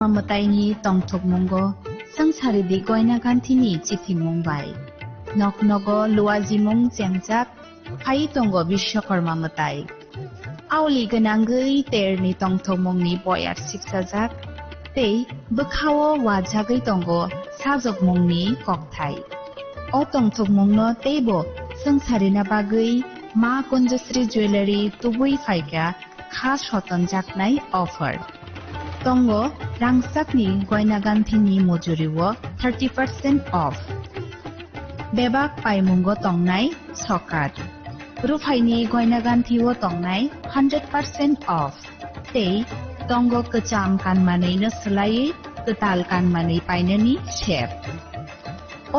Mamatayni tongthok monggo sangsaridi goina ganthini chithi mongbai noknogo luwajimong chengjak phai tongo Bishwakarma matai awli ganangoi terni tongthok mongni boyar siksajak tei bkhao wajagoi tongo sajok mongni kokthai o tongthok mongno teibo sangsarina bagoi ma Kunjasri Jewelry tubui phaika kha soton jaknai offer tongo rangsakni goina ganthini mojuriwo 30% off bebak paimungo tongnai sokat rufaini goina ganthiwo tongnai 100% off tei tongo kacham kanmanei no slai ketal kanmanei painani shep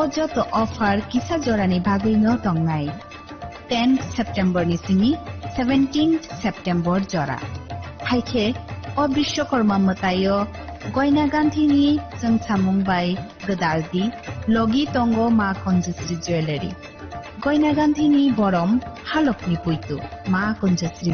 o joto offer kisa jorani bagui no tongnai 10 September ni sini 17 September jora haike o Bishwakarma matayo goina ganthini jengsamung bai gedaldi logi tongo ma Kunjasri Jewelry goina ganthini borom halokni puitu ma Kunjasri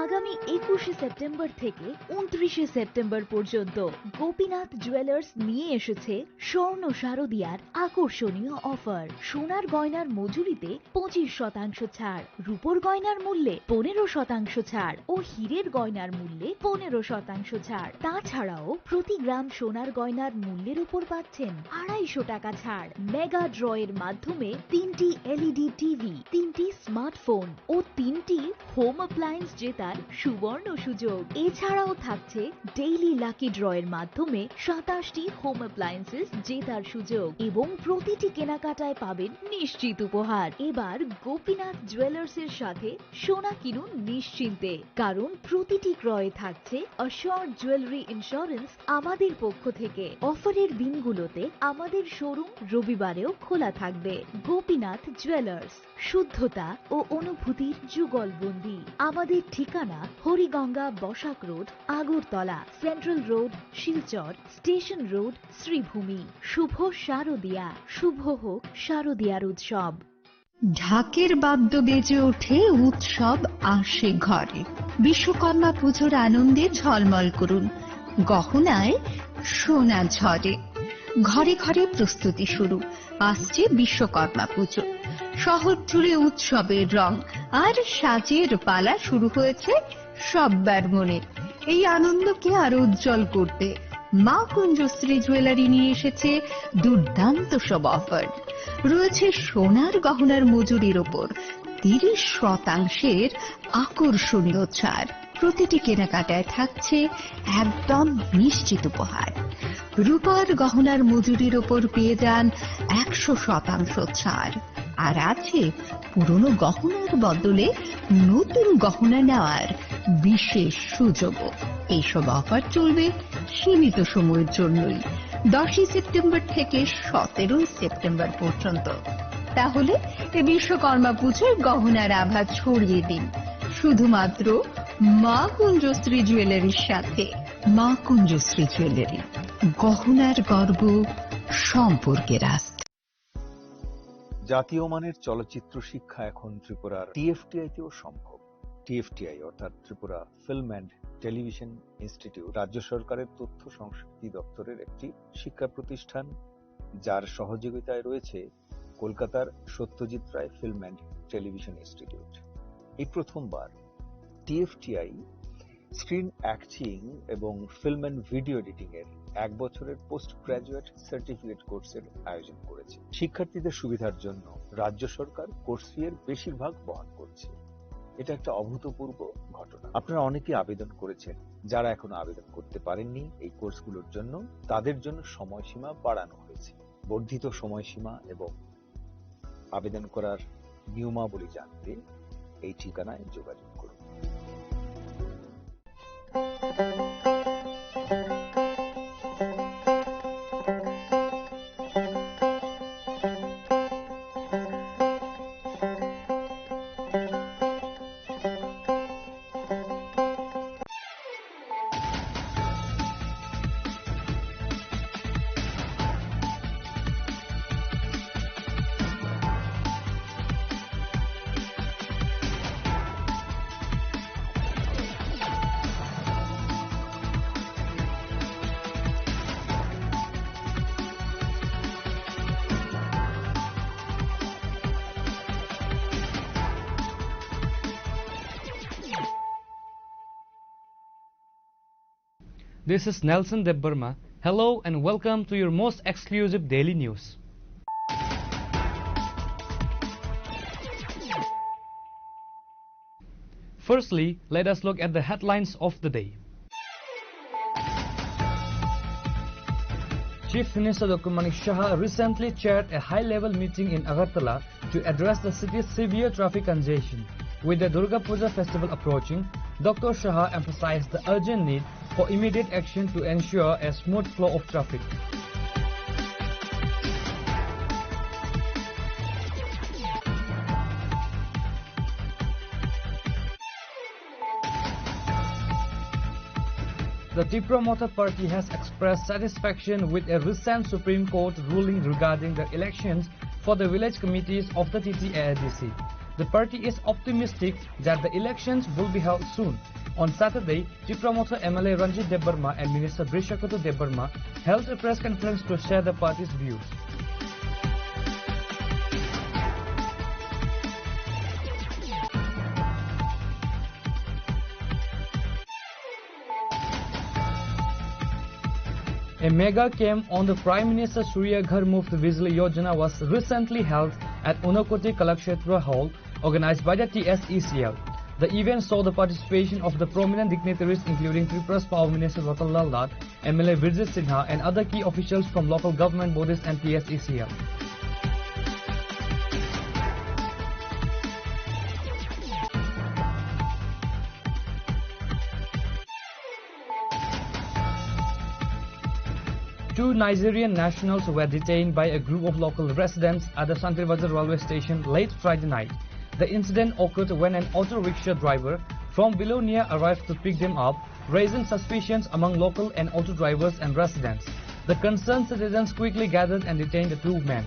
আগামী 21শে September থেকে 29শে September পর্যন্ত Gopinath jewellers নিয়ে এসেছে স্বর্ণ শারদিয়ার আকর্ষণীয় offer সোনার গয়নার মজুরিতে 25% ছাড় রূপোর গয়নার মূল্যে 15% ছাড় ও হীরের গয়নার মূল্যে 15% ছাড় তাছাড়াও প্রতি গ্রাম সোনার গয়নার মূল্যের উপর পাচ্ছেন 250 টাকা ছাড় মেগা ড্রয়ের মাধ্যমে 3টি এলইডি টিভি 3টি স্মার্টফোন ও 3টি হোম অ্যাপ্লায়েন্স জেতার সুবর্ণ সুযোগ এছাড়াও থাকছে ডেইলি লাকি ড্রয়ের মাধ্যমে 27টি হোম অ্যাপ্লায়েন্সেস জেতার সুযোগ এবং প্রতিটি কেনাকাটায় পাবেন নিশ্চিত উপহার এবার গোপীনাথ জুয়েলার্স এর সাথে সোনা কিনুন নিশ্চিন্তে কারণ প্রতিটি ক্রয়ে থাকছে অ্যাশিওরড জুয়েলারি ইন্স্যুরেন্স আমাদের পক্ষ থেকে অফারের দিনগুলোতে আমাদের শোরুম রবিবারেও খোলা থাকবে গোপীনাথ জুয়েলার্স শুদ্ধতা ও অনুভূতির যুগলবন্দি আমাদের ঠিকানা Hariganga Basak road Agartala central road Silchar station road Sribhumi শুভ শারদিয়া শুভ হোক শারদিয়ার উৎসব ঢাকের বাদ্য বেজে ওঠে উৎসব আসে ঘরে বিশ্বকর্মা পুজোর আনন্দে ঝলমল করুন গহনায় সোনা ঝরে ঘরে ঘরে প্রস্তুতি শুরু আসছে বিশ্বকর্মা পুজো শহর জুড়ে উৎসবের রং আর সাজের পালা শুরু হয়েছে সবার মনে এই আনন্দকে আরো উজ্জ্বল করতে মা কুঞ্জশ্রী জুয়েলারি নিয়ে এসেছে দুর্দান্ত সব অফার রয়েছে সোনার গহনার মজুরির ওপর 30% আকর্ষণীয় ছাড় প্রতিটি কেনাকাটায় থাকছে একদম নিশ্চিত উপহার রূপার গহনার মজুরির ওপর পেয়ে যান 100% ছাড় আর আছে পুরনো গহনার বদলে নতুন গহনা নেওয়ার বিশেষ সুযোগও এইসব অফার চলবে সীমিত সময়ের জন্যই 10 সেপ্টেম্বর থেকে 17 সেপ্টেম্বর পর্যন্ত তাহলে এই বিশ্বকর্মা পুজোর গহনার আভা ছড়িয়ে দিন শুধুমাত্র মা কুঞ্জশ্রী জুয়েলারির সাথে মা কুঞ্জশ্রী জুয়েলারি গহনার গর্ব সম্পর্কের আস্থা জাতীয় মানের চলচ্চিত্র শিক্ষা এখন ত্রিপুরার টিএফটিআই-তেও সম্ভব টিএফটিআই অর্থাৎ Tripura film and television institute রাজ্য সরকারের তথ্য সংস্কৃতি দপ্তরের একটি শিক্ষা প্রতিষ্ঠান যার সহযোগিতায় রয়েছে কলকাতার Satyajit Ray film and television institute এই প্রথমবার টিএফটিআই স্ক্রিন অ্যাক্টিং এবং ফিল্ম অ্যান্ড ভিডিও এডিটিং এর 1 বছরের পোস্ট গ্রাজুয়েট সার্টিফিকেট কোর্সের আয়োজন করেছে শিক্ষার্থীদের সুবিধার জন্য রাজ্য সরকার কোর্স ফি এর বেশিরভাগ বহন করছে এটা একটা অভূতপূর্ব ঘটনা আপনারা অনেকে আবেদন করেছেন যারা এখনো আবেদন করতে পারেননি এই কোর্সগুলোর জন্য তাদের জন্য সময়সীমা বাড়ানো হয়েছে বর্ধিত সময়সীমা এবং আবেদন করার নিয়মাবলী জানতে এই ঠিকানায় যোগাযোগ করুন This is Nelson Debbarma. Hello and welcome to your most exclusive daily news. Firstly, let us look at the headlines of the day. Chief Minister Dr. Manik Shah recently chaired a high-level meeting in Agartala to address the city's severe traffic congestion. With the Durga Puja festival approaching, Dr. Shah emphasized the urgent need for immediate action to ensure a smooth flow of traffic. The Tea Promoter Party has expressed satisfaction with a recent Supreme Court ruling regarding the elections for the village committees of the TTADC. The party is optimistic that the elections will be held soon. On Saturday, Tea Promoter MLA Ranjit Debbarma and Minister Brishakatu Debbarma held a press conference to share the party's views. A mega camp on the Prime Minister Surya Ghar Muft Bijli Yojana was recently held at Unakoti Kalakshetra Hall, organized by the TSECL. The event saw the participation of the prominent dignitaries including Tripura's Power Minister Ratan Lal Nath, MLA Virjit Sinha and other key officials from local government bodies and TSECL. Two Nigerian nationals were detained by a group of local residents at the Santribazar railway station late Friday night. The incident occurred when an auto rickshaw driver from Bilonia arrived to pick them up, raising suspicions among local and auto drivers and residents. The concerned citizens quickly gathered and detained the two men.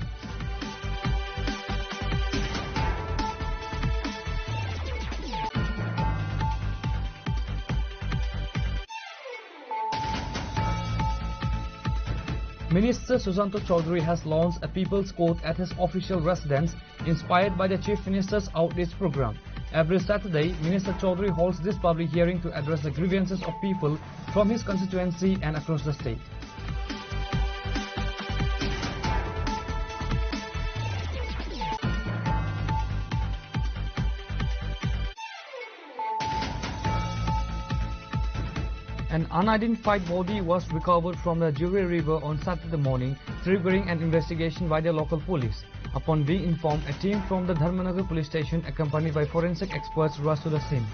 Minister Susanto Chaudhary has launched a People's Court at his official residence inspired by the Chief Minister's outreach program. Every Saturday, Minister Chaudhary holds this public hearing to address the grievances of people from his constituency and across the state. An unidentified body was recovered from the Jure River on Saturday morning, triggering an investigation by the local police. Upon being informed, a team from the Dharmanagar police station accompanied by forensic experts rushed to the scene.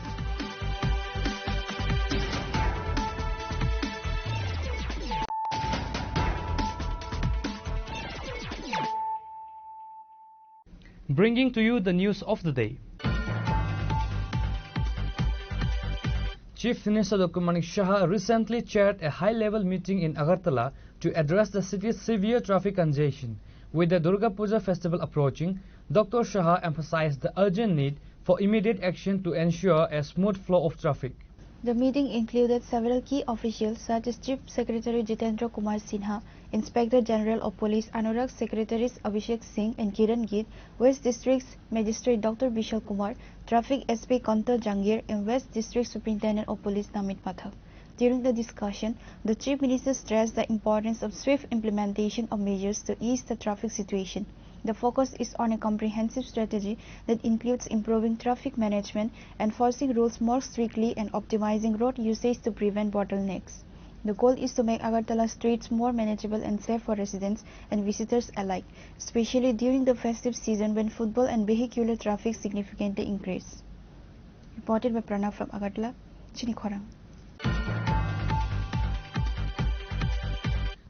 Bringing to you the news of the day. Chief Minister Dr. Manik Shah recently chaired a high-level meeting in Agartala to address the city's severe traffic congestion. With the Durga Puja festival approaching, Dr. Shah emphasized the urgent need for immediate action to ensure a smooth flow of traffic. The meeting included several key officials such as Chief Secretary Jitendra Kumar Sinha, Inspector General of Police Anurag Secretaries Abhishek Singh and Kiran Geet, West District's Magistrate Dr. Vishal Kumar, Traffic SP Kantar Jangir and West District Superintendent of Police Namit Pathak. During the discussion, the Chief Minister stressed the importance of swift implementation of measures to ease the traffic situation. The focus is on a comprehensive strategy that includes improving traffic management, enforcing rules more strictly and optimizing road usage to prevent bottlenecks. The goal is to make Agartala streets more manageable and safe for residents and visitors alike, especially during the festive season when footfall and vehicular traffic significantly increase. Reported by Pranav from Agartala, Chini Khorang.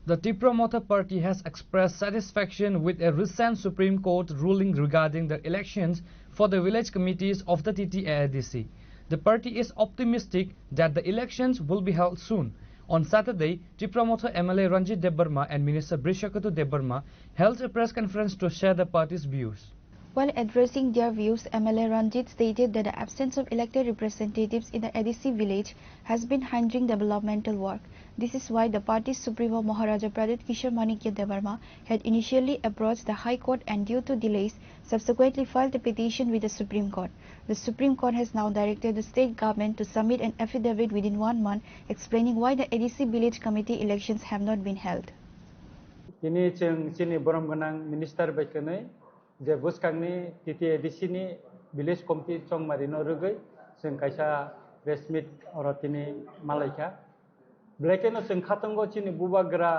The Tea Promoter Party has expressed satisfaction with a recent Supreme Court ruling regarding the elections for the village committees of the TTADC. The party is optimistic that the elections will be held soon. On Saturday, Tea Promoter MLA Ranjit Debbarma and Minister Brishakatu Debbarma held a press conference to share the party's views. While addressing their views, MLA Ranjit stated that the absence of elected representatives in the ADC village has been hindering developmental work. This is why the party's Supremo Maharaja Pradit Kishore Manikya Debbarma had initially approached the High Court, and due to delays, subsequently filed a petition with the Supreme Court. The Supreme Court has now directed the state government to submit an affidavit within 1 month explaining why the ADC village committee elections have not been held. Kini sini borom ganang minister baikane je buskangni titi ADC ni village committee chong marino rugai sing kaisa press meet orotini malaika blackeno sing khatango chini bubagra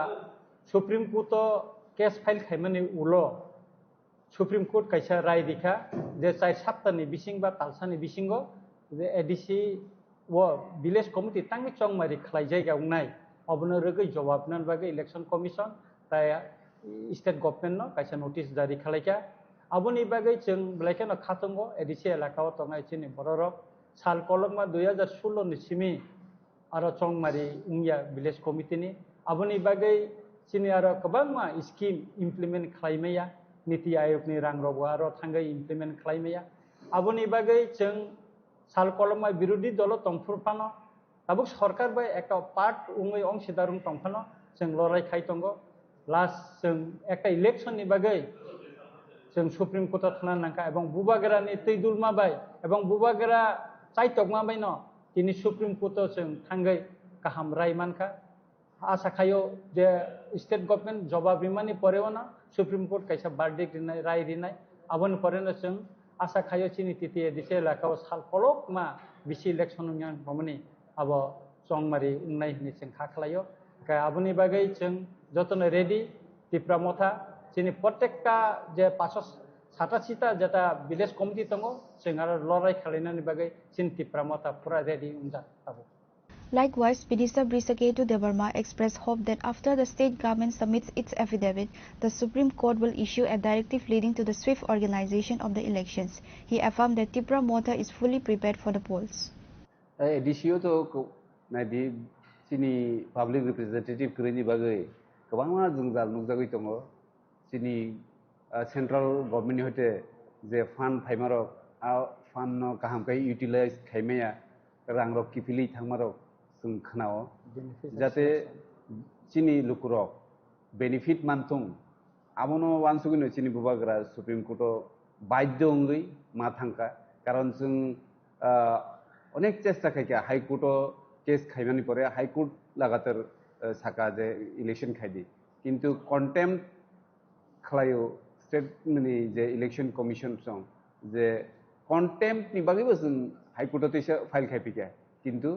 Supreme Court case file khaimani ulo Supreme Court kaisa rai dikha je chai saptani bising ba talsani bisingo je ADC wo village committee tangni chong mari khlai jaiga ungnai obono rugai jawab nan bagai election commission tai state government no kaisa notice jari khlaika aboni bagai chung blackeno khatango ADC elakao tongai chini bororok sal kolokma 2016 ni simi aro chongmari ungya village committee ni aboni bagai chini aro kabangma scheme implement khlaimaya niti ayog ni rangrog aro thangai implement khlaimaya aboni bagai chung sal kolokma birodi dolo tongfurpano tabuk sarkar bai ekta part ungoi ongsidarung tongphano chung lorai khai tongo last chung ekta election ni bagai chung Supreme Court thana nangka ebong bubagra ni teidulma bai ebong bubagra chaitokma bai no tini Supreme Court chung thangai kaham rai manka asa khayo je state government jawab rimani poreo na Supreme Court kaisa verdict rinai rai rinai abon poreno chung asa khayo chini titi ADC lakao sal kolok ma bisi election yang pamani abo chongmari ungnai ni chung khakhlayo ka aboni bagai chung jotone ready tipra motha chini protekta je 587 jeta village committee tongo singar lorai khalinani bagai chin tipra motha pura ready unja abo. Likewise, Pidisa Brisaketu Devarma expressed hope that after the state government submits its affidavit, the Supreme Court will issue a directive leading to the swift organization of the elections. He affirmed that Tipra Motha is fully prepared for the polls. ADCO to nadi sini public representative kini bagai kabangma junggal nukjagoi tongo sini central government hote je fund phaimaro a fund no kaham kai utilize khaimaya rangrok kipili thangmaro sung khnao jate chini lukurok benefit mantung amono wansugino chini bubagra Supreme Court baidyo ongoi ma thangka karon sung অনেক চেষ্টা খাইকা high court case খাইমানি পরে high court লাগাতার সাকা যে election খাইদি কিন্তু contempt খালায়ো state মানে যে election commission song যে contempt নি বাগিবো जों হাইকোর্টতে ফাইল খাইপিকা কিন্তু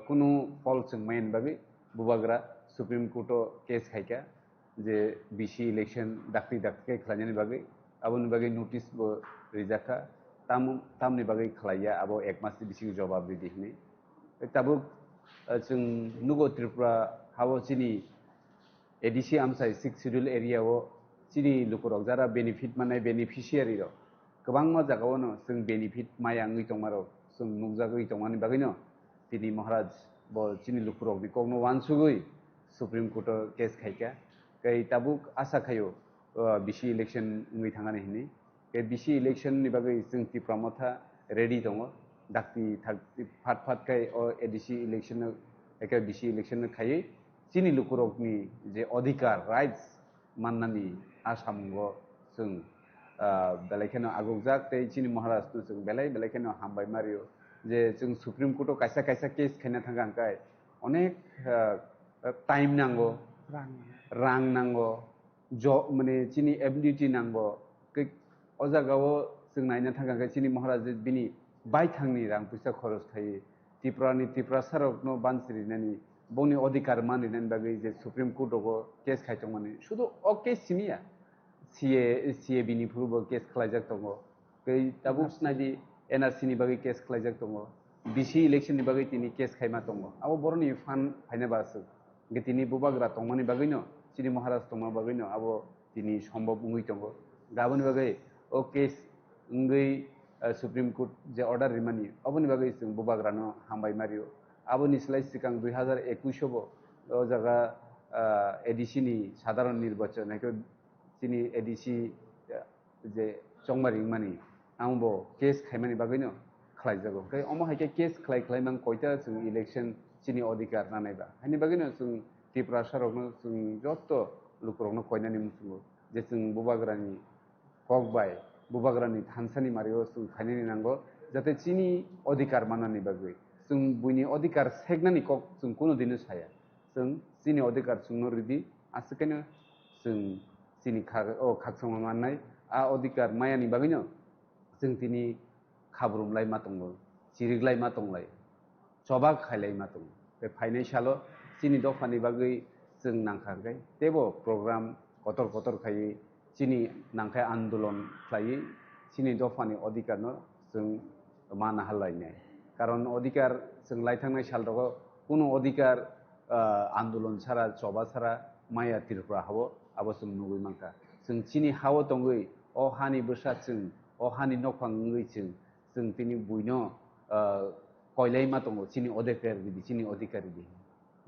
কোনো ফল जों মেন বাগি বুবাগ্রা সুপ্রিম কোর্ট কেস খাইকা যে বিসি ইলেকশন ডাকতি ডাকতি খালানি বাগি আবনি বাগি notice রিজাকা tamni bagai khalaya abo ek mas bisi jawab di dihni tabuk chung nugo Tripura hawo chini ADC amsai 6 schedule area o chini lukurok jara benefit manai beneficiary ro kabangma jagao no chung benefit maya ngui tongmaro chung nugjagoi tongmani bagai no tini maharaj bo chini lukurok ni kongno wansugoi Supreme Court case khaika kai tabuk asa khayo bisi election ngui thangani hini BC election ni bagai जों Tipra Motha ready dong dakti phat phat kai ADC election ekai BC election khai chini lukurok ni je adhikar rights mannani asamgo जों belaikeno agogjak tei chini maharaj tu जों belaikeno hambai mario je जों Supreme Court kaisa kaisa case khaina thangka kai onek time nango rang nango job mane chini ability nango অজাগাও जों नायनो थांगा चिनि महाराज बिनि bye थांनि रां फैसा खरस थायो टिप्रा सारकनो बानसिरिनानि बनि अधिकार मानिनानि बागै जे सुप्रीम कोर्टआव केस खायतंमानि शुधु अ केस सिमिया सीए बिनि फुरबो केस खालायजाक दङ बै दाबु स्नादि एनआरसी नि बागै केस खालायजाक दङ बिसि इलेक्शन नि बागै तिनि केस खायमा दङ आबो बरनि फान फायनाबासो गेतिनि बुबाग्रा दंमानि बागैनो चिनि महाराज दंमा बागैनो आबो तिनि सम्भव उङै दङ गाबोन बागै o case ngai Supreme Court je order rimani aboni bagai जों bubagrano hambai mario aboni slai sikang 2021 bo o jaga ADC ni সাধারণ নির্বাচন একো তিনি ADC যে চংমারি মানি আমবো কেস খাইমানি বাগैनो খালাই जागो kai omo haike case खालाय mang koita जों election chini अधिकार नानायबा हानि बागैनो जों Tripura sarokno जों जत्तो लुकरokno koinani musungo je जों bubagrani Kogbai बुबाग्रानि थानसानि मारियाव जों फाइनानि नांगौ जाहाथे चिनि अधिकार मानानि बागै जों बुइनि अधिकार सेगनानि कक जों कोनो दिनो साया जों चिनि अधिकार सुंनो रेडि आसोखायनो जों चिनि खागसंमा माननाय आ अधिकार मायानि बागैनो जों दिनै खाब्रुमलाय मा दङ चिरिग्लाय मा दंलाय जबा खायलाय मा दङ बे फाइनान्सियाल चिनि दफानि बागै जों नांखागै तेबो प्रग्राम कतर खायै चिनि नांखाय आन्दोलन खायै चिनि दफानि अधिकारनो जों माना हालायनाय कारण अधिकार जों लायथांनाय साल दङ कोनो अधिकार आन्दोलन सारा जबा सारा माया तिरफ्रा हावो आबो जों नुगै मांखा जों चिनि हावो दङै अ हानि बोसा जों अ हानि नफाङै जों तिनि बुइनो कयलाय मा दङ चिनि अधिकार बिदि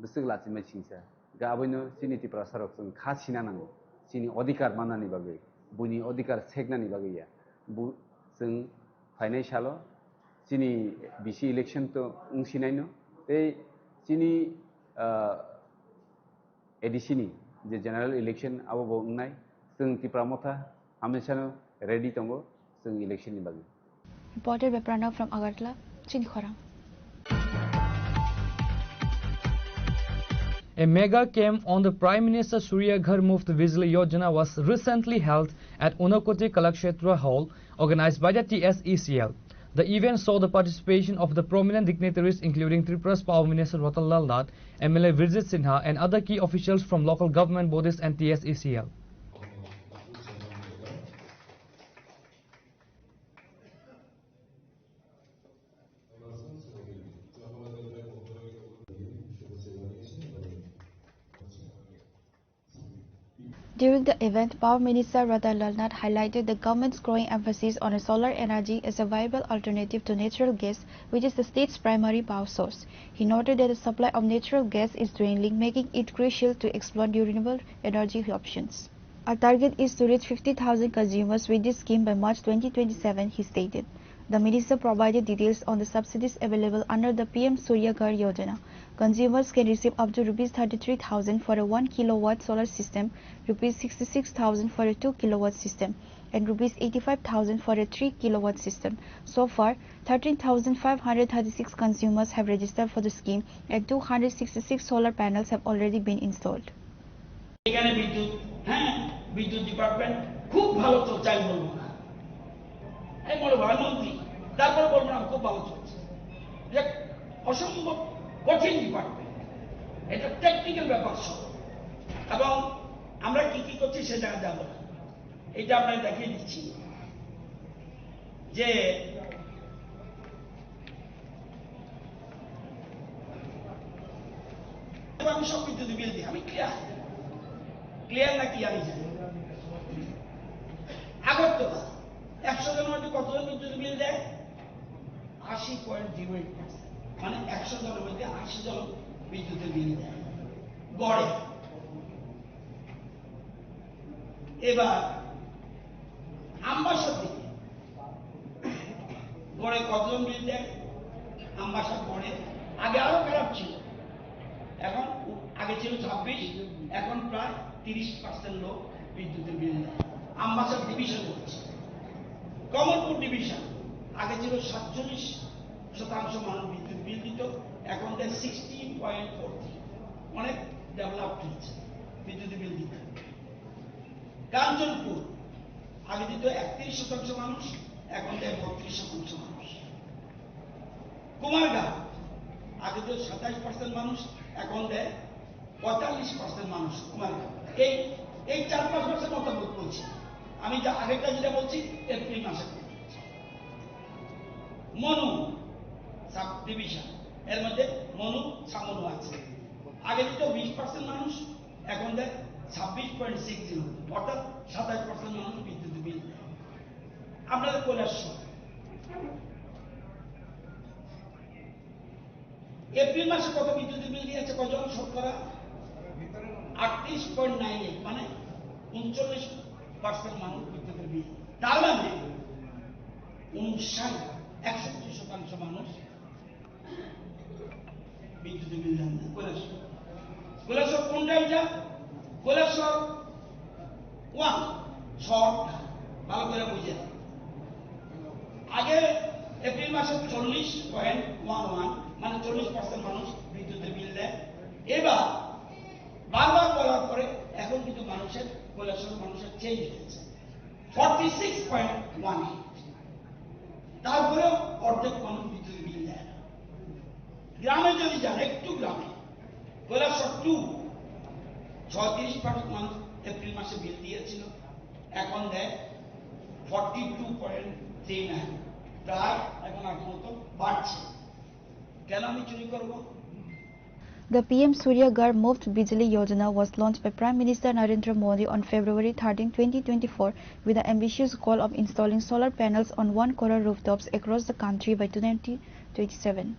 बिसोर लाचिमाय सिंसा गाबैनो चिनि तिप्रा सारक जों खासिना नांगौ चिनि अधिकार मानानि बागै बुइनि अधिकार सेगनानि बागैया जों फाइनान्सियाल चिनि बिसि इलेक्शन तो उंसिनायनो बे चिनि एडिसिनि जे जेनेरेल इलेक्शन आबो बुंनाय जों तिप्रा मथा हमेशानो रेडी दङ जों इलेक्शननि बागै Reported by Pranav from Agartala, Chinkhorang. A mega camp on the Prime Minister Surya Ghar Muft Bijli Yojana was recently held at Unakoti Kalakshetra Hall, organized by the TSECL. The event saw the participation of the prominent dignitaries including Tripura's Power Minister Ratanlal Nath, MLA Virjit Sinha and other key officials from local government bodies and TSECL. During the event, Power Minister Ratanlal Nath highlighted the government's growing emphasis on solar energy as a viable alternative to natural gas, which is the state's primary power source. He noted that the supply of natural gas is dwindling, making it crucial to explore renewable energy options. Our target is to reach 50,000 consumers with this scheme by March 2027, he stated. The minister provided details on the subsidies available under the PM Surya Ghar Yojana. Consumers can receive up to Rs 33,000 for a 1 kilowatt solar system, Rs 66,000 for a 2 kilowatt system, and Rs 85,000 for a 3 kilowatt system. So far, 13,536 consumers have registered for the scheme and 266 solar panels have already been installed. এখানে বিদ্যুৎ department খুব ভালো চলছে আমি বলবো না আমি বলবো মন্ত্রী তারপরে বলবো না খুব ভালো চলছে অসম্ভব কঠিন ডিপার্টমেন্ট এটা টেকনিক্যাল ব্যাপার সব এবং আমরা কি কি করছি সে জায়গায় যাবো না এইটা আপনাকে দেখিয়ে দিচ্ছি যে আমি সব বিদ্যুৎ বিল দিই আমি ক্লিয়ার নাকি আমি জানি আগরতলা 100 জনের মধ্যে কতজন বিদ্যুৎ বিল দেয় 80.08%, মানে 100 জনের মধ্যে 80 জন বিদ্যুতের বিল দেয় গড়ে। এবার আমবাসার দিকে গড়ে কতজন বিল দেয় আমবাসা গড়ে আগে আরো খারাপ ছিল, এখন আগে ছিল 26, এখন প্রায় 30% লোক বিদ্যুতের বিল দেয়। আমবাসার ডিভিশন হচ্ছে কমলপুর ডিভিশন আগে ছিল 47% মানুষ বিদ্যুৎ বিল দিত, এখন দেয় 60.43, অনেক ডেভেলপ হয়েছে বিদ্যুৎ বিল দিতে। কাঞ্চনপুর আগে দিত 31% মানুষ, এখন দেয় 32% মানুষ। কুমারঘাট আগে দিত 27% মানুষ, এখন দেয় 45% মানুষ কুমারঘাট। এই 4-5 বছর মতামত বলছি আমি, যা আগেরটা যেটা বলছি এপ্রিল মাসে। মনু সাব ডিভিশন এর মধ্যে মনু সামনু আছে, আগে দিত 20% মানুষ, এখন দেয় 26.60, অর্থাৎ 27% মানুষ বিদ্যুৎ বিল দেয়। আপনাদের কৈলাসহর এপ্রিল মাসে কত বিদ্যুৎ বিল দিয়েছে কজন শতকরা 38.98, মানে 39% মানুষ বিদ্যুতের বিল। তার মানে 61% মানুষ বিদ্যুতের বিল দেন না। কৈলাসহর কোনটা এটা? কৈলাসহর 1 শর্ট, ভালো করে বুঝে আগে এপ্রিল মাসে 40.11 মানে 40% মানুষ বিদ্যুতের বিল দেয়। এবার বারবার বলার পরে এখন কিন্তু মানুষের কৈলাসহর মানুষের চেঞ্জ হয়েছে 46.18। তারপরেও অর্ধেক মানুষ বিদ্যুতের বিল দেয় না। গ্রামে যদি যান, একটু গ্রামে কৈলাসহর 2 36% মানুষ এপ্রিল মাসে বিল দিয়েছিল, এখন দেয় 42.39। প্রায় এখন আগের মতো বাড়ছে। কেন আমি চুরি করবো? The PM Surya Ghar Muft Bijli Yojana was launched by Prime Minister Narendra Modi on February 13, 2024 with the ambitious goal of installing solar panels on 1 crore rooftops across the country by 2027.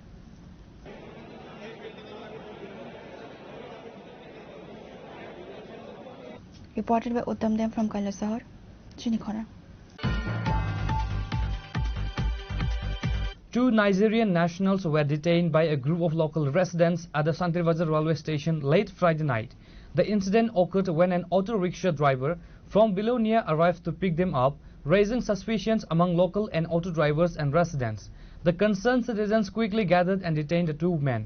Reported by Uttam Dem from Kailasahar, Chinikhara. Two Nigerian nationals were detained by a group of local residents at the Santirbajar railway station late Friday night. The incident occurred when an auto rickshaw driver from Bilonia arrived to pick them up, raising suspicions among local and auto drivers and residents. The concerned citizens quickly gathered and detained the two men.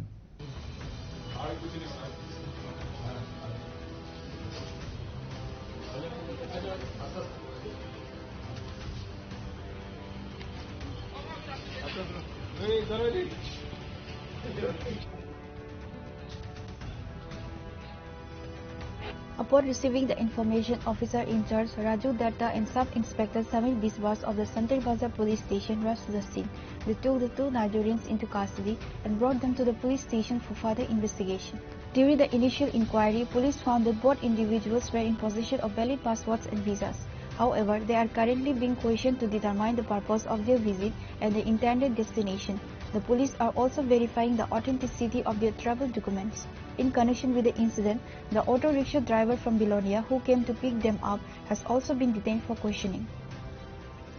Upon receiving the information, Officer in charge Raju Datta and Sub-Inspector Samir Biswas of the Santirbajar police station rushed to the scene. They took the two Nigerians into custody and brought them to the police station for further investigation. During the initial inquiry, police found that both individuals were in possession of valid passports and visas. However, they are currently being questioned to determine the purpose of their visit and the intended destination. The police are also verifying the authenticity of their travel documents. In connection with the incident, the auto rickshaw driver from Bilonia who came to pick them up has also been detained for questioning.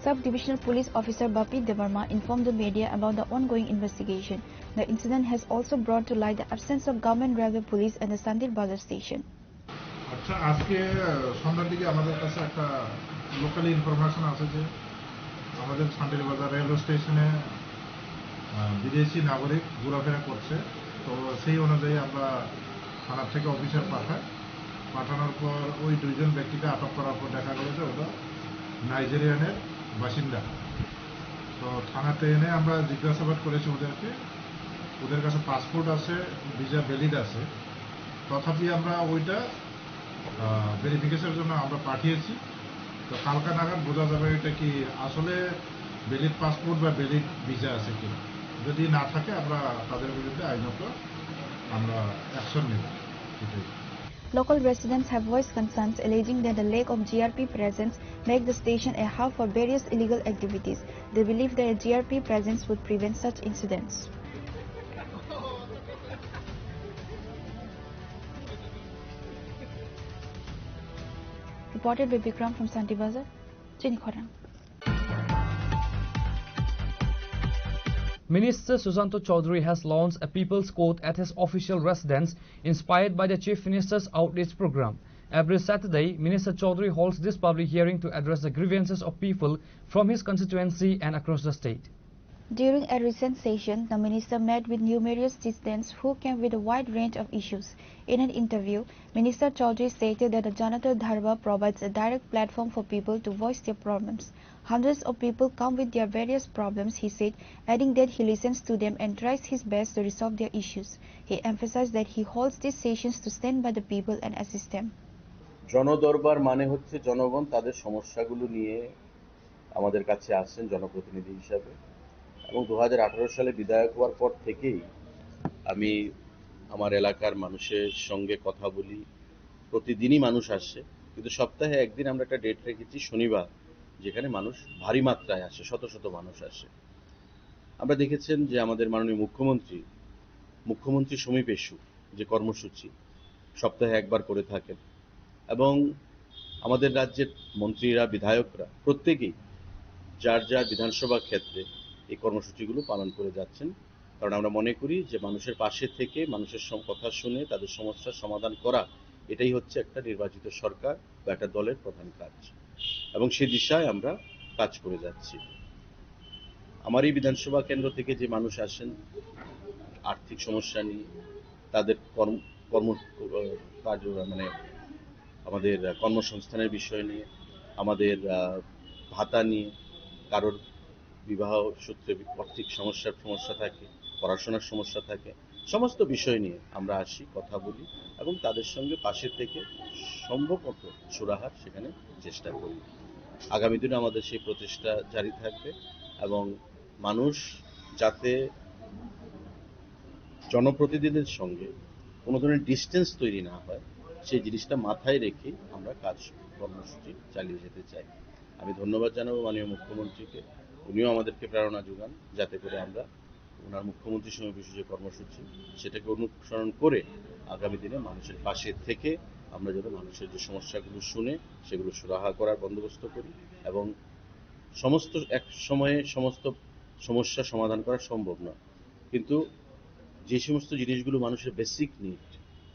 Sub-Divisional Police Officer Bapi Devarma informed the media about the ongoing investigation. The incident has also brought to light the absence of government railway police at the Santirbajar station. আচ্ছা, আজকে সন্ধ্যার দিকে আমাদের কাছে একটা local information আছে যে আমাদের সান্তিরবাজার রেলওয়ে স্টেশনে বিদেশি নাগরিক ঘোরাফেরা করছে। তো সেই অনুযায়ী আমরা থানার থেকে অফিসার পাঠানোর পর ওই দুইজন ব্যক্তিকে আটক করার পর দেখা গেল যে ওটা নাইজেরিয়ানের বাসিন্দা। তো থানাতে এনে আমরা জিজ্ঞাসাবাদ করেছি ওদের কাছে পাসপোর্ট আছে, ভিসা ভ্যালিড আছে, তথাপি আমরা ওইটা ভেরিফিকেশনের জন্য আমরা পাঠিয়েছি। তো কালকা নাগাদ বোঝা যাবে এটা কি আসলে ভ্যালিড পাসপোর্ট বা ভ্যালিড ভিসা আছে কিনা। যদি না থাকে আমরা তাদের বিরুদ্ধে আইনত আমরা অ্যাকশন নেব। Local residents have voiced concerns alleging that the lack of GRP presence make the station a hub for various illegal activities. They believe that a GRP presence would prevent such incidents. Reported by Bikram from Santirbajar, Chinikhara. Minister Susanto Chaudhary has launched a People's Court at his official residence inspired by the Chief Minister's Outreach Program. Every Saturday, Minister Chaudhary holds this public hearing to address the grievances of people from his constituency and across the state. During a recent session, the minister met with numerous citizens who came with a wide range of issues. In an interview, Minister Chaudhary stated that the Janata Dharma provides a direct platform for people to voice their problems. Hundreds of people come with their various problems, he said, adding that he listens to them and tries his best to resolve their issues. He emphasized that he holds these sessions to stand by the people and assist them. জনদরবার মানে হচ্ছে জনগণ তাদের সমস্যাগুলো নিয়ে আমাদের কাছে আসছেন জনপ্রতিনিধি হিসাবে, এবং 2018 সালে বিধায়ক হওয়ার পর থেকেই আমি আমার এলাকার মানুষের সঙ্গে কথা বলি। প্রতিদিনই মানুষ আসছে, কিন্তু সপ্তাহে একদিন আমরা একটা ডেট রেখেছি শনিবার, যেখানে মানুষ ভারী মাত্রায় আসে, শত শত মানুষ আসে। আমরা দেখেছেন যে আমাদের মাননীয় মুখ্যমন্ত্রী সমীপেশু যে কর্মসূচি সপ্তাহে একবার করে থাকেন, এবং আমাদের রাজ্যের মন্ত্রীরা বিধায়করা প্রত্যেকেই যার যার বিধানসভা ক্ষেত্রে এই কর্মসূচিগুলো পালন করে যাচ্ছেন। কারণ আমরা মনে করি যে মানুষের পাশে থেকে মানুষের কথা শুনে তাদের সমস্যার সমাধান করা, এটাই হচ্ছে একটা নির্বাচিত সরকার বা একটা দলের প্রধান কাজ, এবং সেই দিশায় আমরা কাজ করে যাচ্ছি। আমার এই বিধানসভা কেন্দ্র থেকে যে মানুষ আসেন আর্থিক সমস্যা নিয়ে, তাদের কাজ মানে আমাদের কর্মসংস্থানের বিষয় নিয়ে, আমাদের ভাতা নিয়ে, কারোর বিবাহ সূত্রে আর্থিক সমস্যা থাকে, পড়াশোনার সমস্যা থাকে, সমস্ত বিষয় নিয়ে আমরা আসি, কথা বলি এবং তাদের সঙ্গে পাশে থেকে সম্ভবত সুরাহার সেখানে চেষ্টা করি। আগামী দিনে আমাদের সেই প্রচেষ্টা জারি থাকবে এবং মানুষ যাতে জনপ্রতিনিধিদের সঙ্গে কোনো ধরনের ডিস্টেন্স তৈরি না হয়, সেই জিনিসটা মাথায় রেখে আমরা কর্মসূচি চালিয়ে যেতে চাই। আমি ধন্যবাদ জানাবো মাননীয় মুখ্যমন্ত্রীকে, উনিও আমাদেরকে প্রেরণা যোগান যাতে করে আমরা ওনার মুখ্যমন্ত্রীর সঙ্গে বিশেষ যে কর্মসূচি সেটাকে অনুসরণ করে আগামী দিনে মানুষের পাশে থেকে আমরা যেন মানুষের যে সমস্যাগুলো শুনে সেগুলো সুরাহা করার বন্দোবস্ত করি এবং সমস্ত এক সময়ে সমস্ত সমস্যা সমাধান করা সম্ভব নয়, কিন্তু যে সমস্ত জিনিসগুলো মানুষের বেসিক নিড,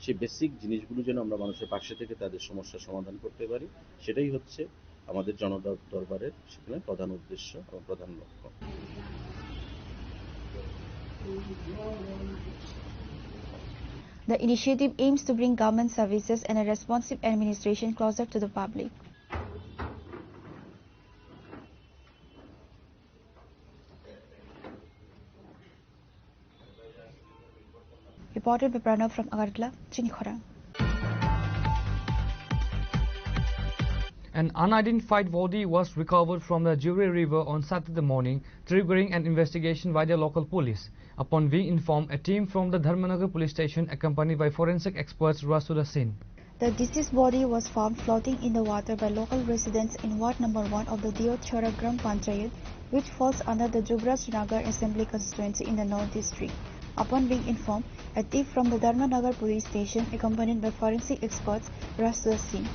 সেই বেসিক জিনিসগুলো যেন আমরা মানুষের পাশে থেকে তাদের সমস্যার সমাধান করতে পারি, সেটাই হচ্ছে আমাদের জনদরবারের সেখানে প্রধান উদ্দেশ্য এবং প্রধান লক্ষ্য। The initiative aims to bring government services and a responsive administration closer to the public. Reported by Pranav from Agartala, Chinikhora. An unidentified body was recovered from the Juri River on Saturday morning, triggering an investigation by the local police. Upon being informed, a team from the Dharmanagar police station accompanied by forensic experts rushed to the scene. The deceased body was found floating in the water by local residents in Ward number 1 of the Diotchara Gram Panchayat, which falls under the Jubraj Nagar Assembly constituency in the North District. Upon being informed, a team from the Dharmanagar police station accompanied by forensic experts rushed to the scene.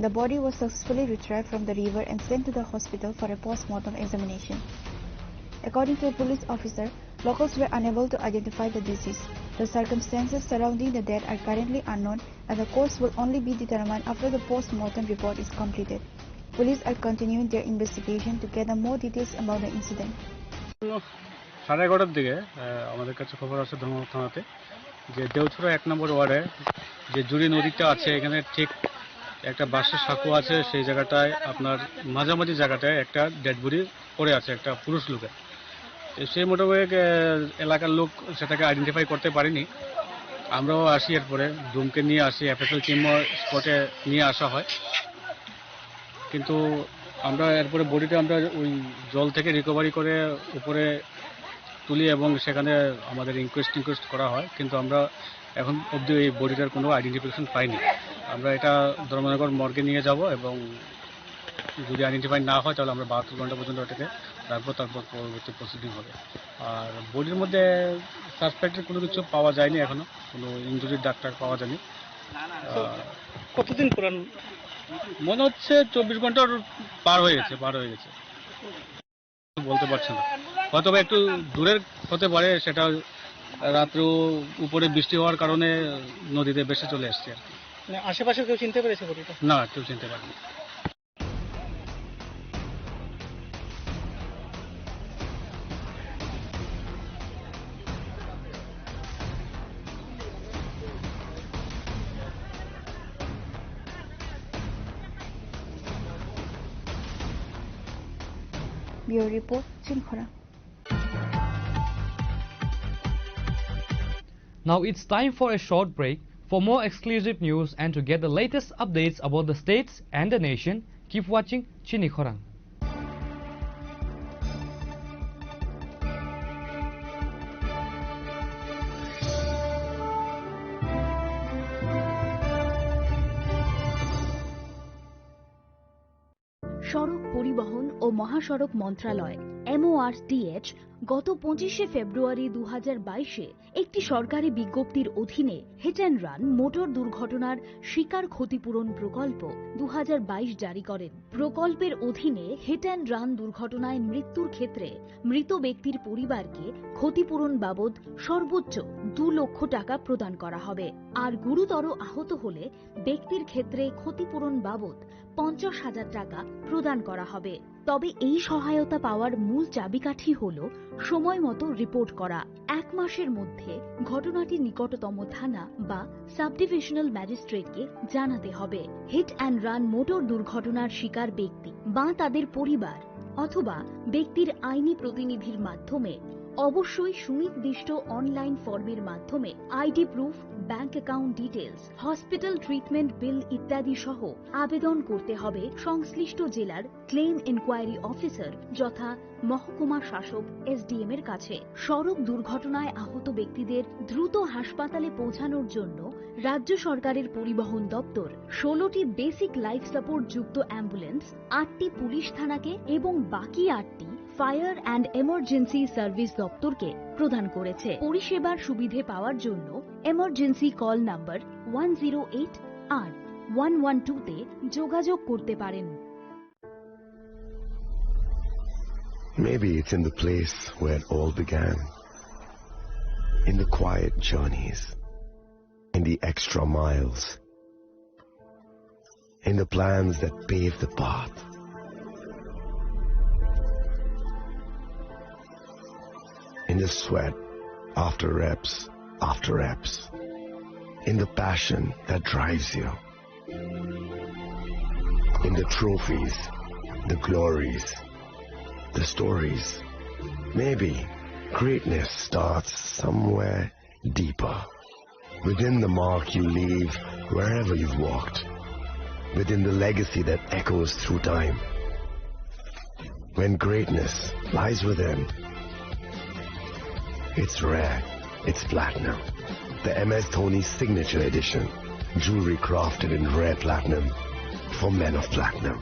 The body was successfully retrieved from the river and sent to the hospital for a post-mortem examination. According to a police officer, locals were unable to identify the deceased. The circumstances surrounding the death are currently unknown and the cause will only be determined after the post-mortem report is completed. Police are continuing their investigation to gather more details about the incident. 11:30টার দিকে আমাদের কাছে খবর আছে ধর্মনগর থানাতে যে দেওছড়া 1 নম্বর ওয়ার্ডে যে জুড়ি নদীটা আছে, এখানে ঠিক একটা বাঁশের সাঁকো আছে, সেই জায়গাটায় আপনার মাঝামাঝি জায়গাটায় একটা ডেড বডি পড়ে আছে, একটা পুরুষ লোকের। সেই মোটামুটি এলাকার লোক সেটাকে আইডেন্টিফাই করতে পারেনি। আমরাও আসি, এরপরে ডুমকে নিয়ে আসি, এফএসএল টিমও স্পটে নিয়ে আসা হয়, কিন্তু আমরা এরপরে বডিটা আমরা ওই জল থেকে রিকভারি করে উপরে তুলি এবং সেখানে আমাদের ইনকোয়েস্ট করা হয়, কিন্তু আমরা এখন অবধি এই বডিটার কোনো আইডেন্টিফিকেশন পাইনি। আমরা এটা ধর্মনগর মর্গে নিয়ে যাব এবং যদি আইডেন্টিফাই না হয় তাহলে আমরা 72 ঘন্টা পর্যন্ত এটাকে তারপর পরবর্তী প্রসিডিং হবে। আর বডির মধ্যে সাসপেক্টেড কোনো কিছু পাওয়া যায়নি, এখনো কোনো ইনজুরির ডাক্তার পাওয়া যায়নি। কতদিন পুরান মনে হচ্ছে 24 ঘন্টার পার হয়ে গেছে বলতে পারছি না, হয়তো একটু দূরের হতে পারে, সেটা রাত্রেও উপরে বৃষ্টি হওয়ার কারণে নদীতে বেশি চলে এসছে। আশেপাশে কেউ চিনতে পেরেছে বডিটা? না, কেউ চিনতে পারেনি। Bureau Report, Chinikhora. Now it's time for a short break. For more exclusive news and to get the latest updates about the states and the nation, keep watching Chinikhora. সড়ক পরিবহন ও মহাসড়ক মন্ত্রণালয় MORTH গত 25শে ফেব্রুয়ারি 2022-এ একটি সরকারি বিজ্ঞপ্তির অধীনে হিট অ্যান্ড রান মোটর দুর্ঘটনার শিকার ক্ষতিপূরণ প্রকল্প 2022 জারি করেন। প্রকল্পের অধীনে হিট অ্যান্ড রান দুর্ঘটনায় মৃত্যুর ক্ষেত্রে মৃত ব্যক্তির পরিবারকে ক্ষতিপূরণ বাবদ সর্বোচ্চ 2 লক্ষ টাকা প্রদান করা হবে, আর গুরুতর আহত হলে ব্যক্তির ক্ষেত্রে ক্ষতিপূরণ বাবদ 50,000 টাকা প্রদান করা হবে। তবে এই সহায়তা পাওয়ার মূল চাবিকাঠি হল সময় মতো রিপোর্ট করা। 1 মাসের মধ্যে ঘটনাটি নিকটতম থানা বা সাব ডিভিশনাল ম্যাজিস্ট্রেটকে জানাতে হবে। হিট অ্যান্ড রান মোটর দুর্ঘটনার শিকার ব্যক্তি বা তাদের পরিবার অথবা ব্যক্তির আইনি প্রতিনিধির মাধ্যমে অবশ্যই সুনির্দিষ্ট অনলাইন ফর্মের মাধ্যমে ID proof, bank account details, hospital treatment bill ইত্যাদি সহ আবেদন করতে হবে সংশ্লিষ্ট জেলার ক্লেম এনকোয়ারি অফিসার যথা মহকুমা শাসক SDM এর কাছে। সড়ক দুর্ঘটনায় আহত ব্যক্তিদের দ্রুত হাসপাতালে পৌঁছানোর জন্য রাজ্য সরকারের পরিবহন দপ্তর 16টি বেসিক লাইফ সাপোর্ট যুক্ত অ্যাম্বুলেন্স, 8টি পুলিশ থানাকে এবং বাকি 8টি ফায়ার অ্যান্ড এমার্জেন্সি সার্ভিস দপ্তরকে প্রদান করেছে। পরিষেবার সুবিধে পাওয়ার জন্য এমার্জেন্সি কল নাম্বার 108 আর 112-তে যোগাযোগ করতে পারেন। Maybe it's in the place where it all began, in the quiet journeys, in the extra miles, in the plans that pave the path. In the sweat after reps, in the passion that drives you, in the trophies, the glories, the stories. Maybe greatness starts somewhere deeper, within the mark you leave wherever you've walked, within the legacy that echoes through time. When greatness lies within, it's rare, it's platinum. The MS Dhoni Signature Edition, jewelry crafted in rare platinum for men of platinum.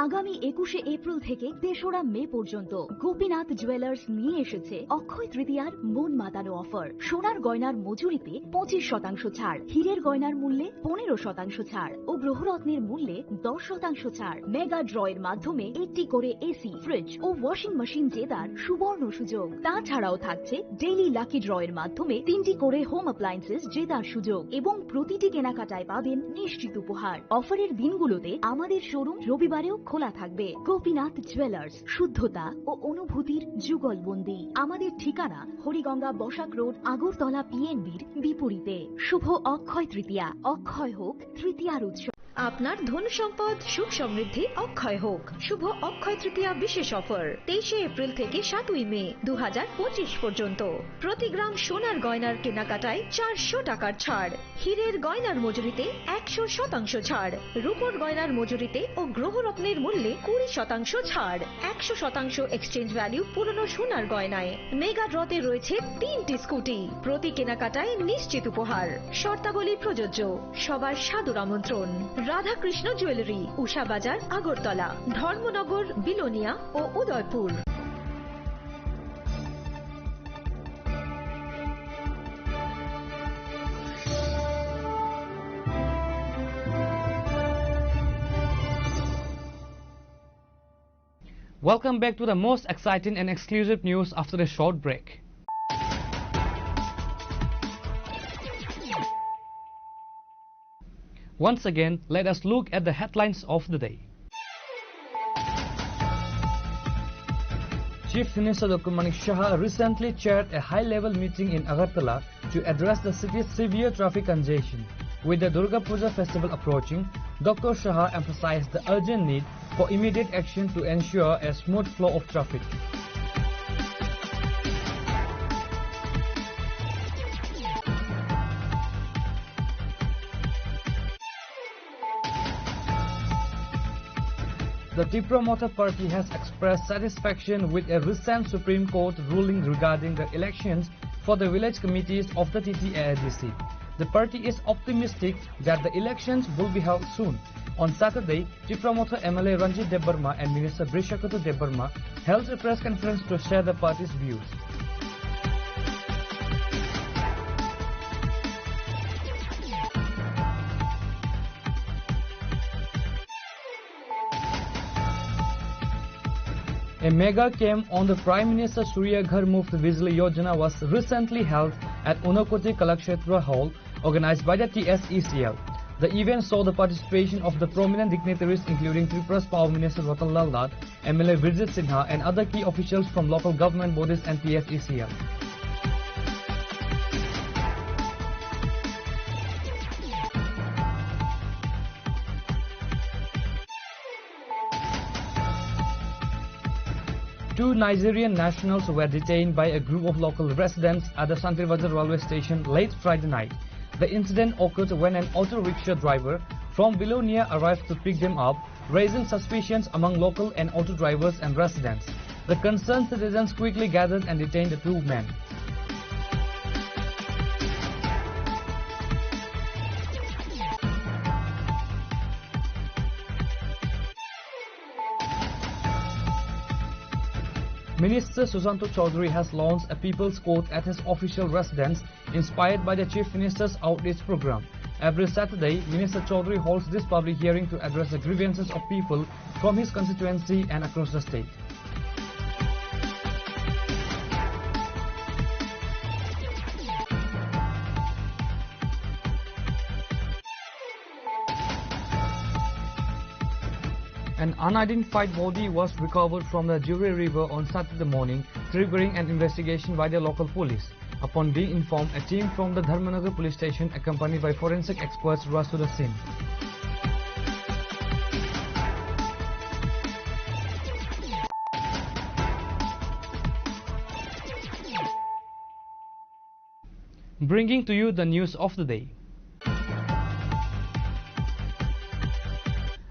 আগামী 21শে April থেকে 3রা মে পর্যন্ত Gopinath jewellers নিয়ে এসেছে অক্ষয় তৃতীয়ার মন মাতানো offer. সোনার গয়নার মজুরিতে 25% ছাড়, হীরের গয়নার মূল্যে 15% ছাড় ও গ্রহরত্নের মূল্যে 10% ছাড়। মেগা ড্রয়ের মাধ্যমে একটি করে এসি, ফ্রিজ ও ওয়াশিং মেশিন জেতার সুবর্ণ সুযোগ। তাছাড়াও থাকছে ডেইলি লাকি ড্রয়ের মাধ্যমে 3টি করে হোম অ্যাপ্লায়েন্সেস জেতার সুযোগ এবং প্রতিটি কেনাকাটায় পাবেন নিশ্চিত উপহার। অফারের দিনগুলোতে আমাদের শোরুম রবিবারেও খোলা থাকবে। গোপীনাথ জুয়েলার্স, শুদ্ধতা ও অনুভূতির যুগলবন্দি। আমাদের ঠিকানা হরিগঙ্গা বসাক রোড, আগরতলা PNB'র বিপরীতে। শুভ অক্ষয় তৃতীয়া, অক্ষয় হোক তৃতীয়ার উৎসব। আপনার ধন সম্পদ সুখ সমৃদ্ধি অক্ষয় হোক। শুভ অক্ষয় তৃতীয়া বিশেষ অফার 23শে এপ্রিল থেকে 7ই মে 2025 পর্যন্ত। প্রতি গ্রাম সোনার গয়নার কেনাকাটায় 400 টাকার ছাড়, হীরের গয়নার মজুরিতে 100% ছাড়, রূপোর গয়নার মজুরিতে ও গ্রহরত্নের মূল্যে 20% ছাড়, 100% এক্সচেঞ্জ ভ্যালু পুরনো সোনার গয়নায়। মেগা ড্রতে রয়েছে 3টি স্কুটি, প্রতি কেনাকাটায় নিশ্চিত উপহার। শর্তাবলী প্রযোজ্য। সবার সাদর আমন্ত্রণ। রাধাকৃষ্ণ জুয়েলারি, উষা বাজার, আগরতলা, ধর্মনগর, বিলোনিয়া ও Udaipur. Welcome back to the most exciting and exclusive news after a short break. Once again, let us look at the headlines of the day. Chief Minister Dr. Manik Saha recently chaired a high-level meeting in Agartala to address the city's severe traffic congestion. With the Durga Puja festival approaching, Dr. Saha emphasized the urgent need for immediate action to ensure a smooth flow of traffic. The Tea Promoter Party has expressed satisfaction with a recent Supreme Court ruling regarding the elections for the village committees of the TTADC. The party is optimistic that the elections will be held soon On Saturday, Tripuramotho MLA Ranjit Debarma and Minister Brishakotho Debarma held a press conference to share the party's views. A mega camp on the Prime Minister Surya Ghar Muft Bijli Yojana was recently held at Unakoti Kalakshetra Hall, organized by the TSECL. The event saw the participation of the prominent dignitaries including Tripura's Power Minister Ratan Lal Nath, MLA Virjit Sinha and other key officials from local government bodies and TSECL. Two Nigerian nationals were detained by a group of local residents at the Santri-Bazar railway station late Friday night. The incident occurred when an auto rickshaw driver from Vilonia arrived to pick them up, raising suspicions among local and auto drivers and residents. The concerned citizens quickly gathered and detained the two men. Minister Susanto Chaudhary has launched a People's Court at his official residence inspired by the Chief Minister's outreach program. Every Saturday, Minister Chaudhary holds this public hearing to address the grievances of people from his constituency and across the state. An unidentified body was recovered from the Jure River on Saturday morning, triggering an investigation by the local police. Upon being informed, a team from the Dharmanagar police station accompanied by forensic experts rushed to the scene. Bringing to you the news of the day.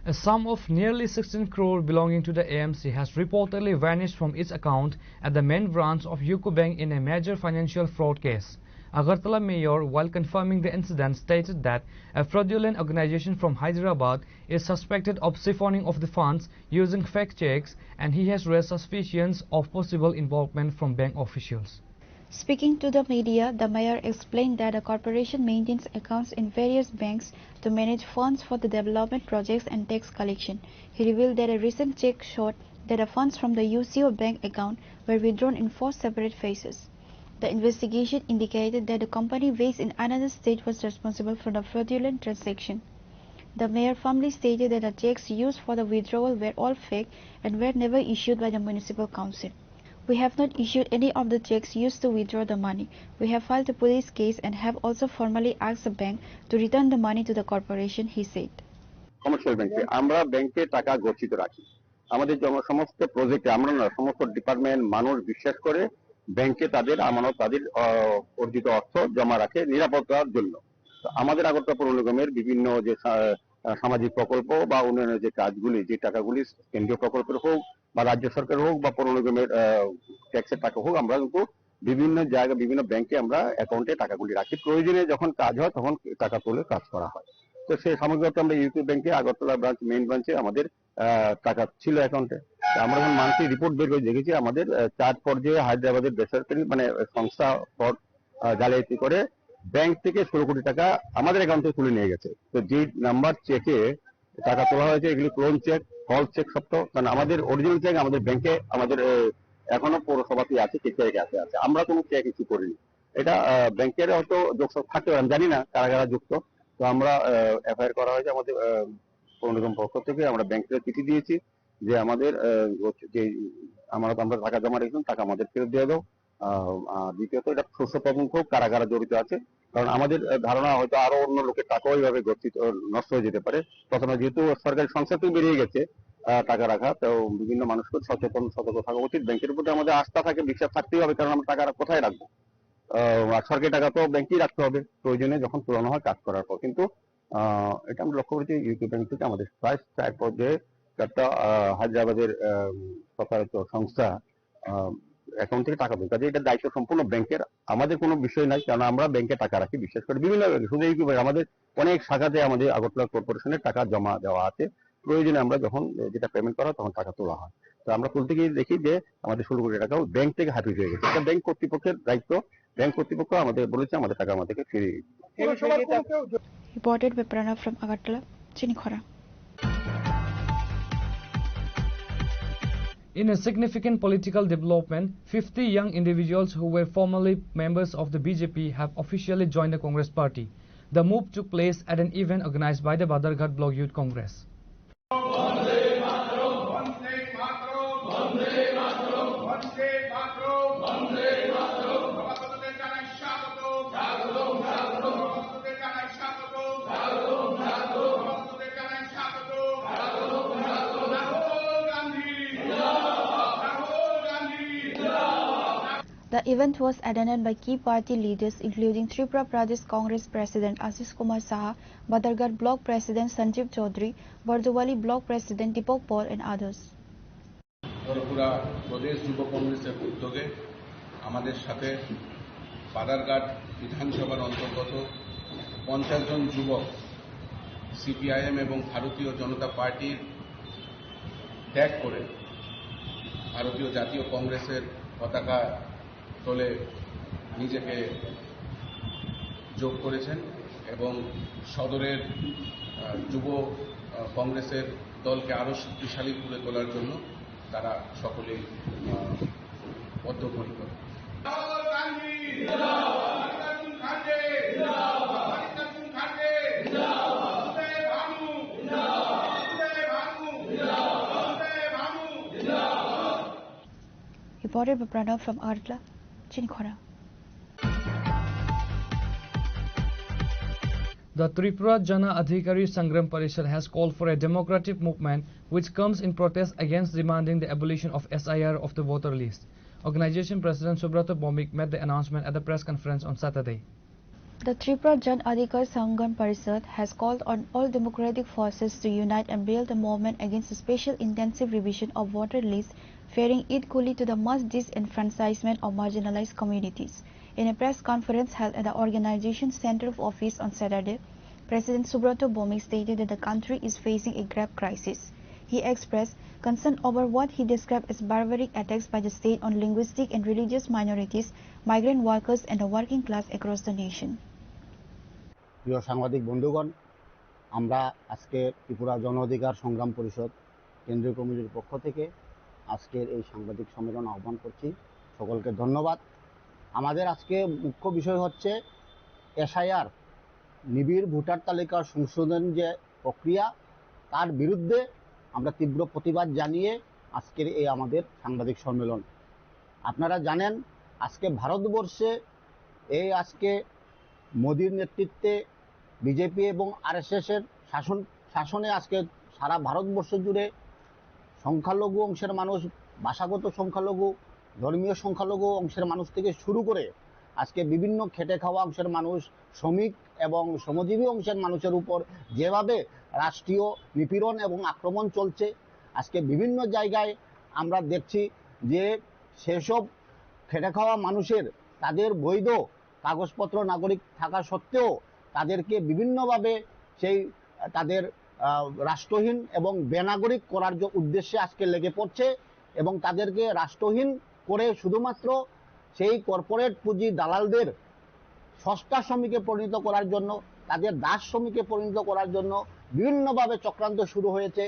A sum of nearly 16 crore belonging to the AMC has reportedly vanished from its account at the main branch of UCO Bank in a major financial fraud case. Agartala mayor, while confirming the incident, stated that a fraudulent organization from Hyderabad is suspected of siphoning off the funds using fake checks, and he has raised suspicions of possible involvement from bank officials. Speaking to the media, the mayor explained that the corporation maintains accounts in various banks to manage funds for the development projects and tax collection. He revealed that a recent check showed that the funds from the UCO bank account were withdrawn in 4 separate phases. The investigation indicated that the company based in another state was responsible for the fraudulent transaction. The mayor firmly stated that the checks used for the withdrawal were all fake and were never issued by the municipal council. We have not issued any of the checks used to withdraw the money. We have filed a police case and have also formally asked the bank to return the money to the corporation, he said. Commercial bank, আমরা ব্যাংকে টাকা গচ্ছিত রাখি। আমাদের সমস্ত প্রজেক্টে আমরা না সমস্ত ডিপার্টমেন্ট মানুষ বিশ্বাস করে ব্যাংকে তাদের আমানত তাদের অর্জিত অর্থ জমা রাখে নিরাপত্তার জন্য। আমাদের আগরতলা পৌর নিগমের বিভিন্ন যে সামাজিক প্রকল্প বা উন্নয়নের যে কাজগুলি যে টাকাগুলি কেন্দ্রীয় প্রকল্পের হোক বা রাজ্য সরকার হোক বা পৌর নিগমের ট্যাক্সের টাকা হোক আমরা কিন্তু বিভিন্ন জায়গায় বিভিন্ন ব্যাংকে আমরা অ্যাকাউন্টে টাকাগুলি রাখি, প্রয়োজনে যখন কাজ হয় তখন টাকা তুলে কাজ করা হয়। তো সেই সামগ্রিকভাবে আমরা ইউপি ব্যাংকে আগরতলা ব্রাঞ্চ মেইন ব্রাঞ্চে আমাদের টাকা ছিল অ্যাকাউন্টে। আমরা যখন মান্থলি রিপোর্ট বের করে দেখেছি আমাদের 4 পর্যায়ে হায়দ্রাবাদের বেসরকারি মানে সংস্থা ফ্রড জালিয়াতি করে ব্যাংক থেকে 16 কোটি টাকা আমাদের অ্যাকাউন্টে তুলে নিয়ে গেছে। তো যে নাম্বার চেকে টাকা তোলা হয়েছে এগুলি ক্লোন চেক, ফলস চেক সব, তো কারণ আমাদের অরিজিনাল চেক আমাদের ব্যাংকে আমাদের এখনো পৌরসভাতে আছে, চেকে আছে। আমরা কোনো চেক ইস্যু করিনি। এটা ব্যাংকের হয়তো যোগসাপ থাকতে পারে, আমি জানি না কারা কারা যুক্ত। তো আমরা এফআইআর করা হয়েছে আমাদের পৌর নিগম পক্ষ থেকে। আমরা ব্যাংকে চিঠি দিয়েছি যে আমাদের যে আমরা টাকা জমা রেখেছিলাম টাকা আমাদের ফেরত দিয়ে দাও। দ্বিতীয়ত এটা শস্য প্রবন্ধ কারা কারা জড়িত আছে, কারণ আমাদের ধারণা হয়তো আরো অন্য লোকের টাকাও এইভাবে গচ্ছিত নষ্ট হয়ে যেতে পারে। প্রথমে যেহেতু সরকারি সংস্থা থেকে বেরিয়ে গেছে টাকা রাখা, তো বিভিন্ন মানুষকে সচেতন সতর্ক থাকা উচিত। ব্যাংকের প্রতি আমাদের আস্থা থাকে, বিশ্বাস থাকতেই হবে, কারণ আমরা টাকা কোথায় রাখবো? আর সরকারি টাকা তো ব্যাংকেই রাখতে হবে প্রয়োজনে যখন তুলানো হয় কাজ করার পর। কিন্তু এটা আমরা লক্ষ্য করেছি ইউপি ব্যাংক থেকে আমাদের প্রায় 4 পর্যায়ে একটা হায়দ্রাবাদের প্রকারিত সংস্থা অ্যাকাউন্ট থেকে টাকা তুলতে, কাজে এটা দায়িত্ব সম্পূর্ণ ব্যাংকের। আমাদের কোনো বিষয় নাই, কারণ আমরা ব্যাংকে টাকা রাখি, বিশেষ করে বিভিন্ন শুধু এই আমাদের অনেক শাখাতে আমাদের আগরতলা কর্পোরেশনের টাকা জমা দেওয়া আছে। প্রয়োজনে আমরা যখন যেটা পেমেন্ট করা তখন টাকা তোলা হয়। তো আমরা তুলতে গিয়ে দেখি যে আমাদের 16 কোটি টাকা ব্যাংক থেকে হাফিজ হয়ে গেছে। এটা ব্যাংক কর্তৃপক্ষের দায়িত্ব। ব্যাংক কর্তৃপক্ষ আমাদের বলেছে আমাদের টাকা আমাদেরকে ফিরিয়ে দিতে। Reported by Pranav from Agartala, Chinikhora. In a significant political development, 50 young individuals who were formerly members of the BJP have officially joined the Congress party. The move took place at an event organized by the Badarghat Block Youth Congress. The event was attended by key party leaders including Tripura Pradesh Congress President Ashish Kumar Saha, Badarghat Block President Sanjeev Chaudhary, Bardowali Block President Deepak Paul and others. Tripura প্রদেশ যুব কংগ্রেসের উদ্যোগে আমাদের সাথে বাদারঘাট বিধানসভার অন্তর্গত 50 জন যুবক CPIM এবং ভারতীয় জনতা পার্টির ত্যাগ করে ভারতীয় জাতীয় কংগ্রেসের পতাকা তলে নিজেকে যোগ করেছেন এবং সদরের যুব কংগ্রেসের দলকে আরও শক্তিশালী করে তোলার জন্য তারা সকলেই বদ্ধপরিকর। Reported by Pranav from Agartala, Chinikhora. The Tripura Jana Adhikari Sangram Parishad has called for a democratic movement which comes in protest against demanding the abolition of SIR of the voter list. Organization President Subrata Bhowmik made the announcement at the press conference on Saturday. The Tripura Jan Adhikar Sangam Parishad has called on all democratic forces to unite and build a movement against the special intensive revision of voter list, fearing equally to the mass disenfranchisement of marginalized communities. In a press conference held at the organization's central office on Saturday, President Subrata Bhowmik stated that the country is facing a grave crisis. He expressed concern over what he described as barbaric attacks by the state on linguistic and religious minorities, migrant workers and the working class across the nation. প্রিয় সাংবাদিক বন্ধুগণ, আমরা আজকে ত্রিপুরা জন অধিকার সংগ্রাম পরিষদ কেন্দ্রীয় কমিটির পক্ষ থেকে আজকের এই সাংবাদিক সম্মেলন আহ্বান করছি। সকলকে ধন্যবাদ। আমাদের আজকে মুখ্য বিষয় হচ্ছে এসআইআর নিবিড় ভোটার তালিকার সংশোধন যে প্রক্রিয়া, তার বিরুদ্ধে আমরা তীব্র প্রতিবাদ জানিয়ে আজকের এই আমাদের সাংবাদিক সম্মেলন। আপনারা জানেন আজকে ভারতবর্ষে আজকে মোদির নেতৃত্বে বিজেপি এবং আরএসএসের শাসনে আজকে সারা ভারতবর্ষ জুড়ে সংখ্যালঘু অংশের মানুষ, ভাষাগত সংখ্যালঘু, ধর্মীয় সংখ্যালঘু অংশের মানুষ থেকে শুরু করে আজকে বিভিন্ন খেটে খাওয়া অংশের মানুষ, শ্রমিক এবং শ্রমজীবী অংশের মানুষের উপর যেভাবে রাষ্ট্রীয় নিপীড়ন এবং আক্রমণ চলছে, আজকে বিভিন্ন জায়গায় আমরা দেখছি যে সেসব খেটে খাওয়া মানুষের তাদের বৈধ কাগজপত্র নাগরিক থাকা সত্ত্বেও তাদেরকে বিভিন্নভাবে তাদের রাষ্ট্রহীন এবং বেনাগরিক করার উদ্দেশ্যে আজকে লেগে পড়ছে এবং তাদেরকে রাষ্ট্রহীন করে শুধুমাত্র সেই কর্পোরেট পুঁজি দালালদের সস্তা শ্রমিকে পরিণত করার জন্য, তাদের দাস শ্রমিকে পরিণত করার জন্য বিভিন্নভাবে চক্রান্ত শুরু হয়েছে।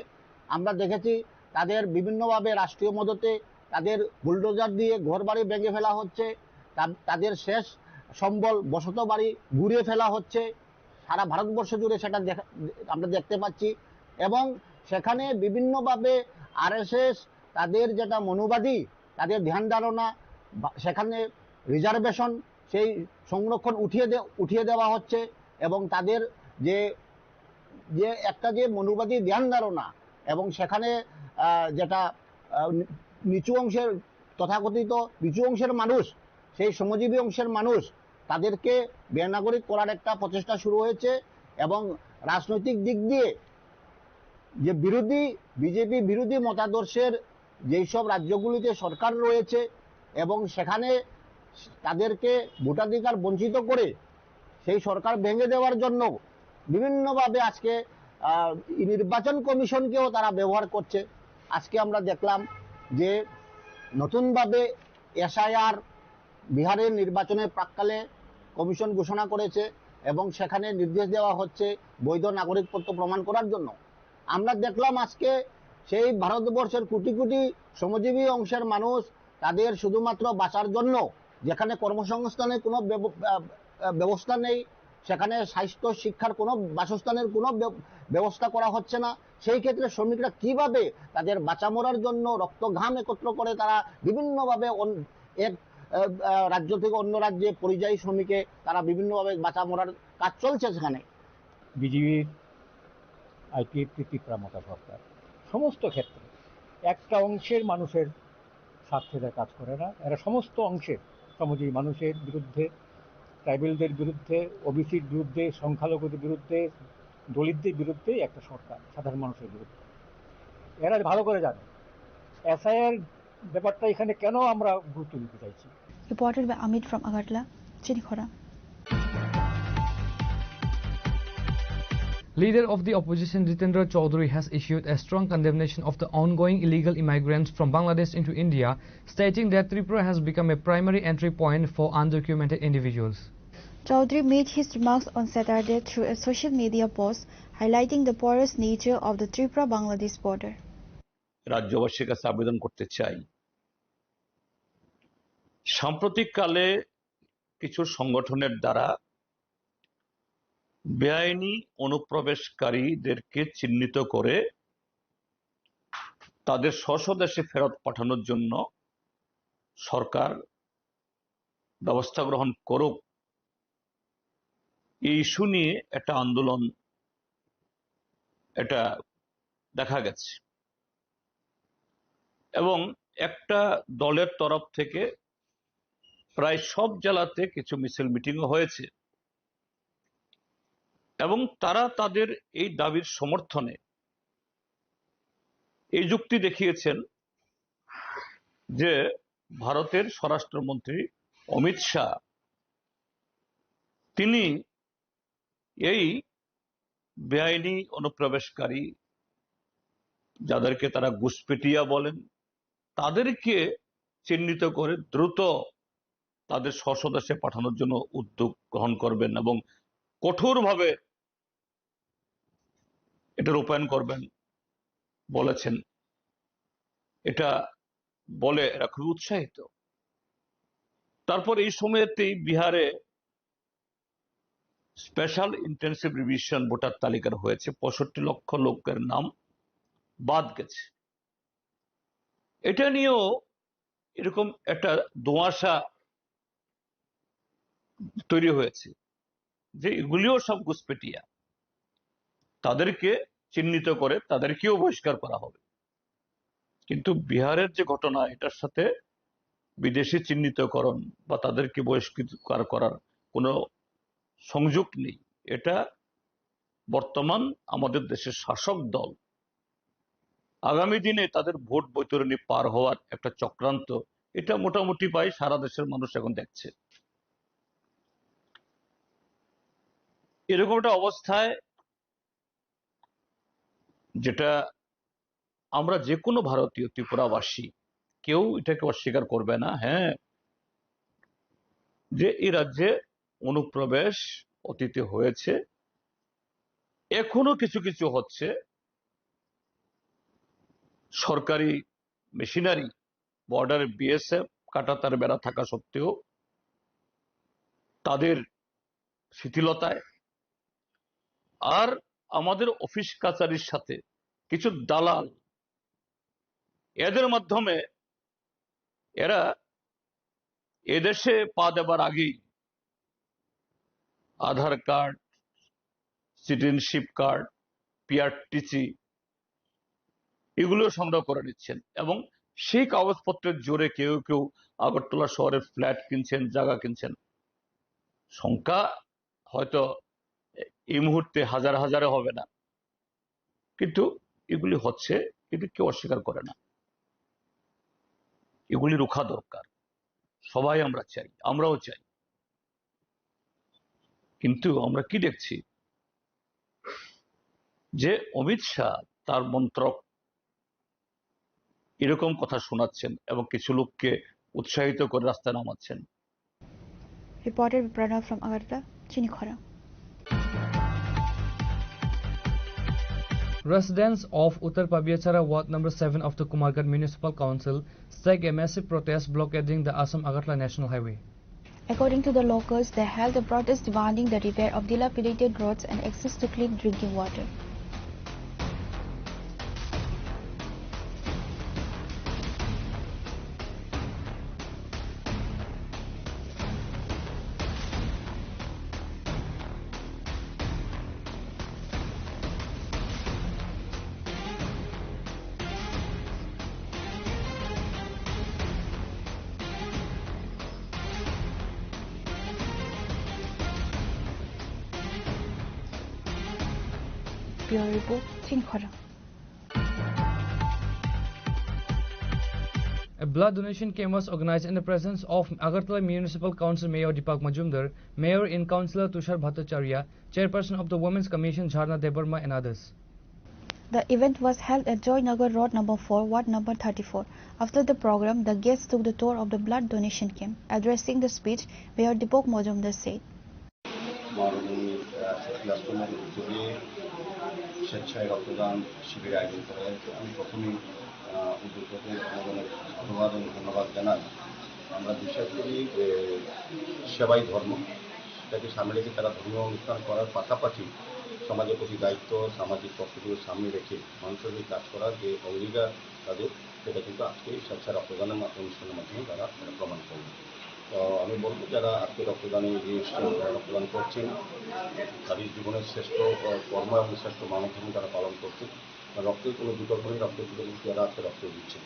আমরা দেখেছি তাদের বিভিন্নভাবে রাষ্ট্রীয় মদতে তাদের বুলডোজার দিয়ে ঘরবাড়ি ভেঙে ফেলা হচ্ছে, তাদের শেষ সম্বল বসত বাড়ি ঘুরিয়ে ফেলা হচ্ছে। সারা ভারতবর্ষ জুড়ে সেটা আমরা দেখতে পাচ্ছি এবং সেখানে বিভিন্নভাবে আরএসএস তাদের যেটা মনোবাদী, তাদের ধ্যান ধারণা, সেখানে রিজার্ভেশন সেই সংরক্ষণ উঠিয়ে দেওয়া হচ্ছে এবং তাদের যে একটা যে মনোবাদী ধ্যান ধারণা এবং সেখানে যেটা নিচু অংশের তথাকথিত নিচু অংশের মানুষ, সেই শ্রমজীবী অংশের মানুষ, তাদেরকে বেনাগরিক করার একটা প্রচেষ্টা শুরু হয়েছে এবং রাজনৈতিক দিক দিয়ে যে বিজেপি বিরোধী মতাদর্শের যেই সব রাজ্যগুলিতে সরকার রয়েছে এবং সেখানে তাদেরকে ভোটাধিকার বঞ্চিত করে সেই সরকার ভেঙে দেওয়ার জন্য বিভিন্নভাবে আজকে নির্বাচন কমিশনকেও তারা ব্যবহার করছে। আজকে আমরা দেখলাম যে নতুনভাবে এসআইআর বিহারের নির্বাচনের প্রাক্কালে কমিশন ঘোষণা করেছে এবং সেখানে নির্দেশ দেওয়া হচ্ছে বৈধ নাগরিকত্ব প্রমাণ করার জন্য। আমরা দেখলাম আজকে সেই ভারতবর্ষের কোটি কোটি শ্রমজীবী অংশের মানুষ তাদের শুধুমাত্র বাঁচার জন্য, যেখানে কর্মসংস্থানের কোনো ব্যবস্থা নেই, সেখানে স্বাস্থ্য শিক্ষার কোনো বাসস্থানের কোনো ব্যবস্থা করা হচ্ছে না, সেই ক্ষেত্রে শ্রমিকরা কিভাবে তাদের বাঁচা মরার জন্য রক্ত ঘাম একত্র করে তারা বিভিন্নভাবে এক রাজ্য থেকে অন্য রাজ্যে পরিযায়ী শ্রমিকে তারা বিভিন্নভাবে বাঁচা মরার কাজ চলছে। সেখানে বিজেপির আইপিএফটি ত্রিপুরা মতা সরকার সমস্ত ক্ষেত্রে একটা অংশের মানুষের স্বার্থে কাজ করে না, এরা সমস্ত অংশের শ্রমজীবী মানুষের বিরুদ্ধে, ট্রাইবেলদের বিরুদ্ধে, ওবিসির বিরুদ্ধে, সংখ্যালঘুদের বিরুদ্ধে, দলিতদের বিরুদ্ধে একটা সরকার, সাধারণ মানুষের বিরুদ্ধে। এরা ভালো করে জানে এসআইআর ব্যাপারটা এখানে কেন আমরা গুরুত্ব দিতে চাইছি। Reported by Amit from Agartala, Chinikhora. Leader of the opposition Jitendra Chaudhary has issued a strong condemnation of the ongoing illegal immigrants from Bangladesh into India, stating that Tripura has become a primary entry point for undocumented individuals. Chaudhary made his remarks on Saturday through a social media post highlighting the porous nature of the Tripura-Bangladesh border. রাজ্যবাসীর কাছে আবেদন করতে চাই, সাম্প্রতিককালে কিছু সংগঠনের দ্বারা বেআইনি অনুপ্রবেশকারীদেরকে চিহ্নিত করে তাদের স্ব দেশে ফেরত পাঠানোর জন্য সরকার ব্যবস্থা গ্রহণ করুক, এই ইস্যু নিয়ে একটা আন্দোলন এটা দেখা গেছে এবং একটা দলের তরফ থেকে প্রায় সব জেলাতে কিছু মিছিল মিটিংও হয়েছে এবং তারা তাদের এই দাবির সমর্থনে এই যুক্তি দেখিয়েছেন যে ভারতের স্বরাষ্ট্রমন্ত্রী অমিত শাহ তিনি এই বেআইনি অনুপ্রবেশকারী যাদেরকে তারা ঘুষপেটিয়া বলেন তাদেরকে চিহ্নিত করে দ্রুত তাদের স্বদেশে পাঠানোর জন্য উদ্যোগ গ্রহণ করবেন এবং কঠোরভাবে এটা রূপায়ণ করবেন বলেছেন। এটা বলে এরা খুব উৎসাহিত। তারপর এই সময়তেই বিহারে স্পেশাল ইন্টেনসিভ রিভিশন ভোটার তালিকার হয়েছে, 65 লক্ষ লোকের নাম বাদ গেছে। এটা নিয়েও এরকম একটা ধোঁয়াশা তৈরি হয়েছে যে এগুলিও সব ঘুষপেটিয়া, তাদেরকে চিহ্নিত করে তাদেরকেও বহিষ্কার করা হবে। কিন্তু বিহারের যে ঘটনা, এটার সাথে বিদেশি চিহ্নিতকরণ বা তাদেরকে বহিষ্কার করার কোনো সংযোগ নেই। এটা বর্তমান আমাদের দেশের শাসক দল আগামী দিনে তাদের ভোট বৈতরণী পার হওয়ার একটা চক্রান্ত, এটা মোটামুটি প্রায় সারা দেশের মানুষ এখন দেখছে। এরকম একটা অবস্থায় যেটা আমরা যে কোনো ভারতীয় ত্রিপুরাবাসী কেউ এটাকে অস্বীকার করবে না, হ্যাঁ, যে এই রাজ্যে অনুপ্রবেশ অতীতে হয়েছে, এখনো কিছু কিছু হচ্ছে। সরকারি মেশিনারি, বর্ডারে বিএসএফ কাঁটাতার বেড়া থাকা সত্ত্বেও তাদের শিথিলতায় আর আমাদের অফিস কাছারির সাথে কিছু দালাল, এদের মাধ্যমে এরা এদেশে পা দেবার আগেই আধার কার্ড, সিটিজেনশিপ কার্ড, পিআরটিসি এগুলো সংগ্রহ করে নিচ্ছেন এবং সেই কাগজপত্রের জোরে কেউ কেউ আগরতলা শহরের ফ্ল্যাট কিনছেন, জায়গা কিনছেন। সংখ্যা হয়তো এই মুহূর্তে হাজার হাজারে হবে না, কিন্তু এগুলি হচ্ছে, কিন্তু কেউ অস্বীকার করে না। এগুলি রোখা দরকার। সবাই আমরা চাই, আমরাও চাই, কিন্তু আমরা কি দেখছি যে অমিত শাহ তার মন্ত্রক এরকম কথা শোনাচ্ছেন এবং কিছু লোককে উৎসাহিত করে রাস্তায় নামাচ্ছেন। Reported by Pranav from Agartala, Chinikhara. Residents of Uttar Pabiyachara Ward number 7 of the Kumargarh Municipal Council staged a massive protest blockading the Assam-Agartala National Highway. According to the locals, they held a protest demanding the repair of dilapidated roads and access to clean drinking water. Bureau Report, Chinikhara. A blood donation camp was organized in the presence of Agartala Municipal Council Mayor Deepak Majumdar, Mayor in Councillor Tushar Bhattacharya, Chairperson of the Women's Commission Jharna Debarma and others. The event was held at Joynagar Road number 4, Ward number 34. After the program, the guests took the tour of the blood donation camp. Addressing the speech, Mayor Deepak Majumdar said, স্বেচ্ছায় রক্তদান শিবির আয়োজন করা হয়েছে। আমি প্রথমেই উদ্যোক্তাদের অনেক ধন্যবাদ এবং ধন্যবাদ জানাই। আমরা বিশ্বাস করি যে সেবাই ধর্ম, সেটাকে সামনে রেখে তারা ধর্মীয় অনুষ্ঠান করার পাশাপাশি সমাজের প্রতি দায়িত্ব, সামাজিক পক্ষগুলো সামনে রেখে মানুষের হয়ে কাজ করার যে অঙ্গীকার তাদের, সেটা কিন্তু আজকে স্বেচ্ছা রক্তদানের অনুষ্ঠানের মাধ্যমে তারা প্রমাণ করবে। তো আমি বলবো যারা আজকে রক্তদানে এগিয়ে এসছেন, যারা রক্তদান করছেন, তাদের জীবনের শ্রেষ্ঠ কর্ম এবং শ্রেষ্ঠ মানব ধর্ম তারা পালন করছে। রক্তের কোনো বিকল্প নেই, রক্তের বিকল্প যারা আজকে রক্ত দিচ্ছেন,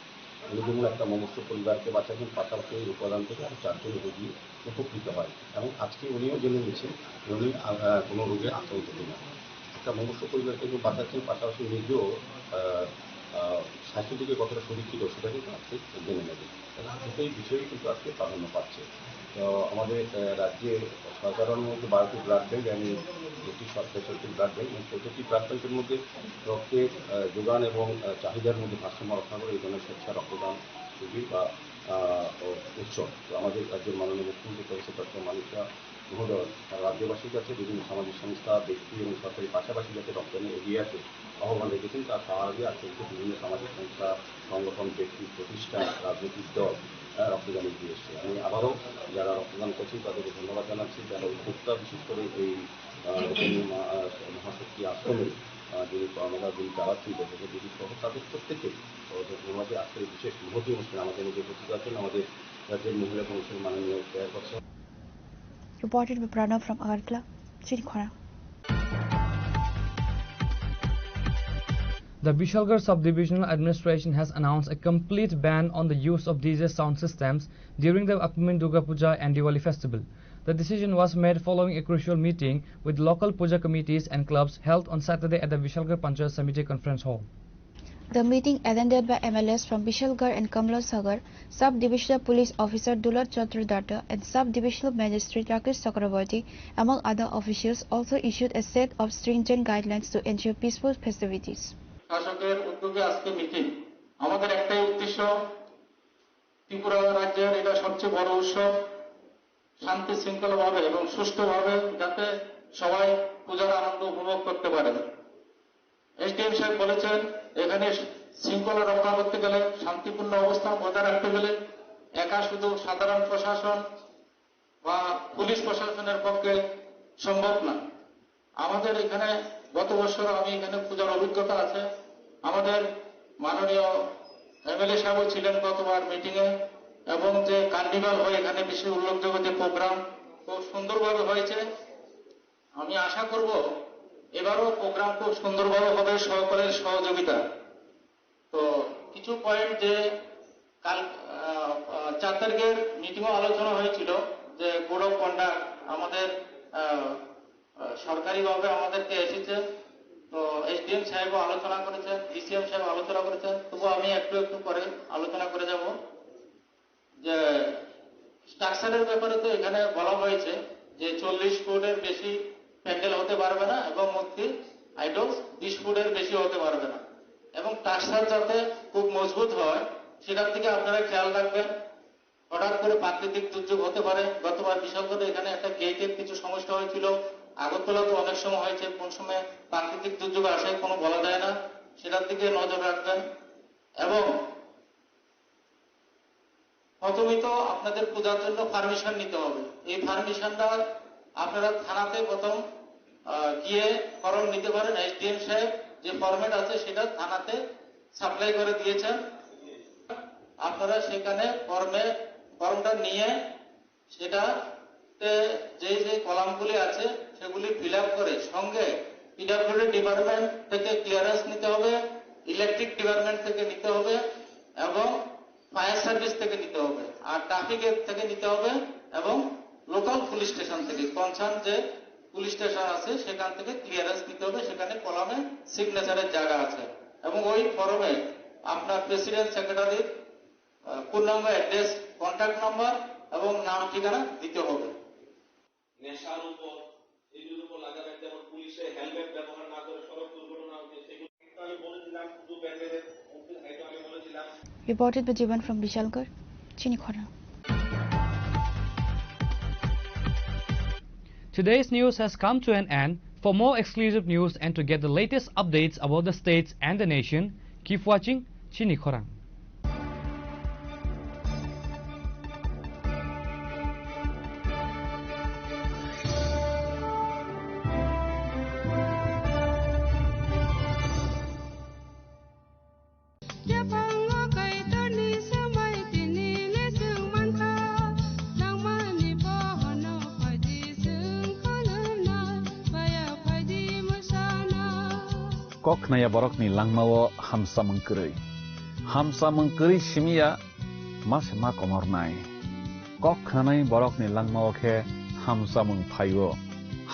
উনি যেমন একটা মনুষ্য পরিবারকে বাঁচাচ্ছেন, পাশাপাশি এই উপাদান থেকে আরও 4 জন রোগী উপকৃত হয়। এবং আজকে উনিও জেনে নিচ্ছেন উনি কোনো রোগে আক্রান্ত কিনা। একটা মনুষ্য পরিবারকে যে বাঁচাচ্ছেন, পাশাপাশি নিজেও স্বাস্থ্য দিকে কতটা সুরক্ষিত সেটা কিন্তু আজকে জেনে নেবে। দুটোই বিষয়ই কিন্তু আজকে প্রাধান্য পাচ্ছে। তো আমাদের রাজ্যে সাধারণত 12টি ব্লাড ব্যাঙ্ক এবং 2টি বেসরকারি ব্লাড ব্যাঙ্ক, এবং প্রতিটি ব্লাড ব্যাঙ্কের মধ্যে রক্তের যোগান এবং চাহিদার মধ্যে ভারসাম্য রক্ষা করে এই ধরনের স্বেচ্ছা রক্তদান শিবির বা উৎসব। তো আমাদের রাজ্যের মাননীয় মুখ্যমন্ত্রী প্রফেসর ডক্টর মানিক শাহ মহোদয় রাজ্যবাসীর কাছে বিভিন্ন সামাজিক সংস্থা, ব্যক্তি এবং সরকারি পাশাপাশি যাতে রক্তদানে এগিয়ে আসে আহ্বান রেখেছেন। তার সাহায্যে আজকে বিভিন্ন সামাজিক সংস্থা, সংগঠন, ব্যক্তি, প্রতিষ্ঠান, রাজনৈতিক দল রক্তদান এগিয়ে এসছে। আমি আবারও যারা রক্তদান করছেন তাদেরকে ধন্যবাদ জানাচ্ছি। যারা উদ্যোক্তা, বিশেষ করে এই মহাশক্তি আশ্রমে যিনি কর্মকার যিনি চালাচ্ছেন দেশের দিদি সহ তাদের প্রত্যেকে ধন্যবাদ। আজকের এই বিশেষ মহতি অনুষ্ঠানে আমাদের মধ্যে উপস্থিত আছেন আমাদের রাজ্যের মহিলা কমিশনের মাননীয় chairperson. Reported by Pranav from Agartala, Chinikhara. The Bishalgarh Subdivisional Administration has announced a complete ban on the use of DJ sound systems during the upcoming Durga Puja and Diwali festival. The decision was made following a crucial meeting with local puja committees and clubs held on Saturday at the Bishalgarh Panchayat Samiti Conference Hall. The meeting, attended by MLAs from Bishalgarh and Kamla Sagar, Sub-Divisional Police Officer Dulat Chaturdatta and Sub-Divisional Magistrate Rakesh Chakraborty, among other officials, also issued a set of stringent guidelines to ensure peaceful festivities. শাসকের উদ্যোগে আজকে meeting. আমাদের একটাই উদ্দেশ্য, ত্রিপুরা রাজ্যের এটা সবচেয়ে বড় উৎসব, শান্তি শৃঙ্খলাভাবে এবং সুষ্ঠুভাবে যাতে সবাই পূজার আনন্দ উপভোগ করতে পারে। এসডিএম সাহেব বলেছেন এখানে শৃঙ্খলা রক্ষা করতে গেলে, শান্তিপূর্ণ অবস্থান বজায় রাখতে গেলে একা শুধু সাধারণ প্রশাসন বা পুলিশ প্রশাসনের পক্ষে সম্ভব না। আমাদের এখানে গত বছর আমি এখানে পূজার অভিজ্ঞতা আছে। আমাদের মাননীয় এমএলএ সাহেবও ছিলেন গতবার মিটিংয়ে, এবং যে কার্নিভাল হয় এখানে বেশি উল্লেখযোগ্য যে প্রোগ্রাম খুব সুন্দরভাবে হয়েছে। আমি আশা করব এবারও প্রোগ্রাম খুব সুন্দরভাবে হবে সকলের সহযোগিতা। তো কিছু পয়েন্ট যে কাল 4 তারিখের মিটিংও আলোচনা হয়েছিল যে কোড অফ কন্ডাক্ট আমাদের সরকারিভাবে আমাদেরকে এসেছে। তো এসডিএম সাহেবও আলোচনা করেছেন, ডিসিএম সাহেব আলোচনা করেছেন। তবু আমি একটু একটু করে আলোচনা করে যাব যে স্ট্রাকচারের ব্যাপারে তো এখানে বলা হয়েছে যে 40 ফুটের বেশি প্যান্ডেল হতে পারবে না এবং মূর্তি আইডল 20 ফুটের বেশি হতে পারবে না, এবং স্ট্রাকচার যাতে খুব মজবুত হয় সেটার দিকে আপনারা খেয়াল রাখবেন। হঠাৎ করে প্রাকৃতিক দুর্যোগ হতে পারে। গতবার বিশালগড়ে এখানে একটা গেটের কিছু সমস্যা হয়েছিল, আগরতলা তো অনেক সময় হয়েছে, কোন সময় প্রাকৃতিক দুর্যোগ আসে কোনো বলা যায় না, সেটার দিকে নজর রাখবেন। এবং প্রথমেই তো আপনাদের পূজার জন্য পারমিশন নিতে হবে। এই পারমিশনটা আপনারা থানাতে প্রথম গিয়ে ফর্ম নিতে পারেন। এসডিএম সাহেব যে ফরম্যাট আছে সেটা থানাতে সাপ্লাই করে দিয়েছেন। আপনারা সেখানে ফর্মটা নিয়ে সেটাতে যে কলামগুলি আছে সেগুলি ফিল আপ করে সঙ্গে পিডব্লিউডি ডিপার্টমেন্ট থেকে ক্লিয়ারেন্স নিতে হবে, ইলেকট্রিক ডিপার্টমেন্ট থেকে নিতে হবে এবং ফায়ার সার্ভিস থেকে নিতে হবে, আর ট্রাফিকের থেকে নিতে হবে এবং লোকাল পুলিশ স্টেশন থেকে কনসার্ন যে পুলিশ স্টেশন আছে সেখান থেকে ক্লিয়ারেন্স নিতে হবে। সেখানে কলামে সিগনেচারের জায়গা আছে এবং ওই ফর্মে আপনার প্রেসিডেন্ট সেক্রেটারির পূর্ণাঙ্গ অ্যাড্রেস, কন্ট্যাক্ট নাম্বার এবং নাম ঠিকানা দিতে হবে। নেশার উপর এগুলোর উপর লাগা রাখতে হবে, পুলিশে হেলমেট ব্যবহার না করে সড়ক দুর্ঘটনা হচ্ছে সেগুলো আমি বলেছিলাম, শুধু ব্যান্ডেলের মধ্যে আমি বলেছিলাম। Reported by Jivan from Bishalgarh, Chinikhara. Today's news has come to an end. For more exclusive news and to get the latest updates about the states and the nation, keep watching Chinikhara. Kok naya borok ni langmawo hamsa mengkeri simia mas ma komor nai. Kok nanai borok ni langmawo ke hamsa mengphayo.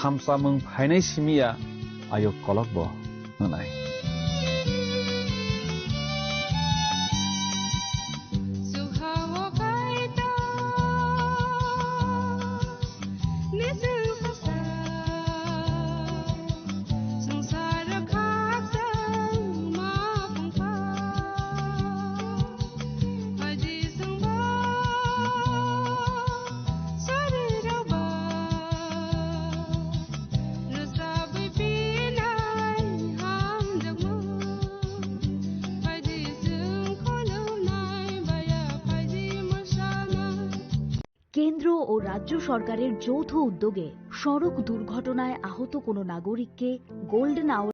Hamsa mengphainai simia ayo kolok bo nanai. কেন্দ্র ও রাজ্য সরকারের যৌথ উদ্যোগে সড়ক দুর্ঘটনায় আহত কোনো নাগরিককে গোল্ডেন আওয়ার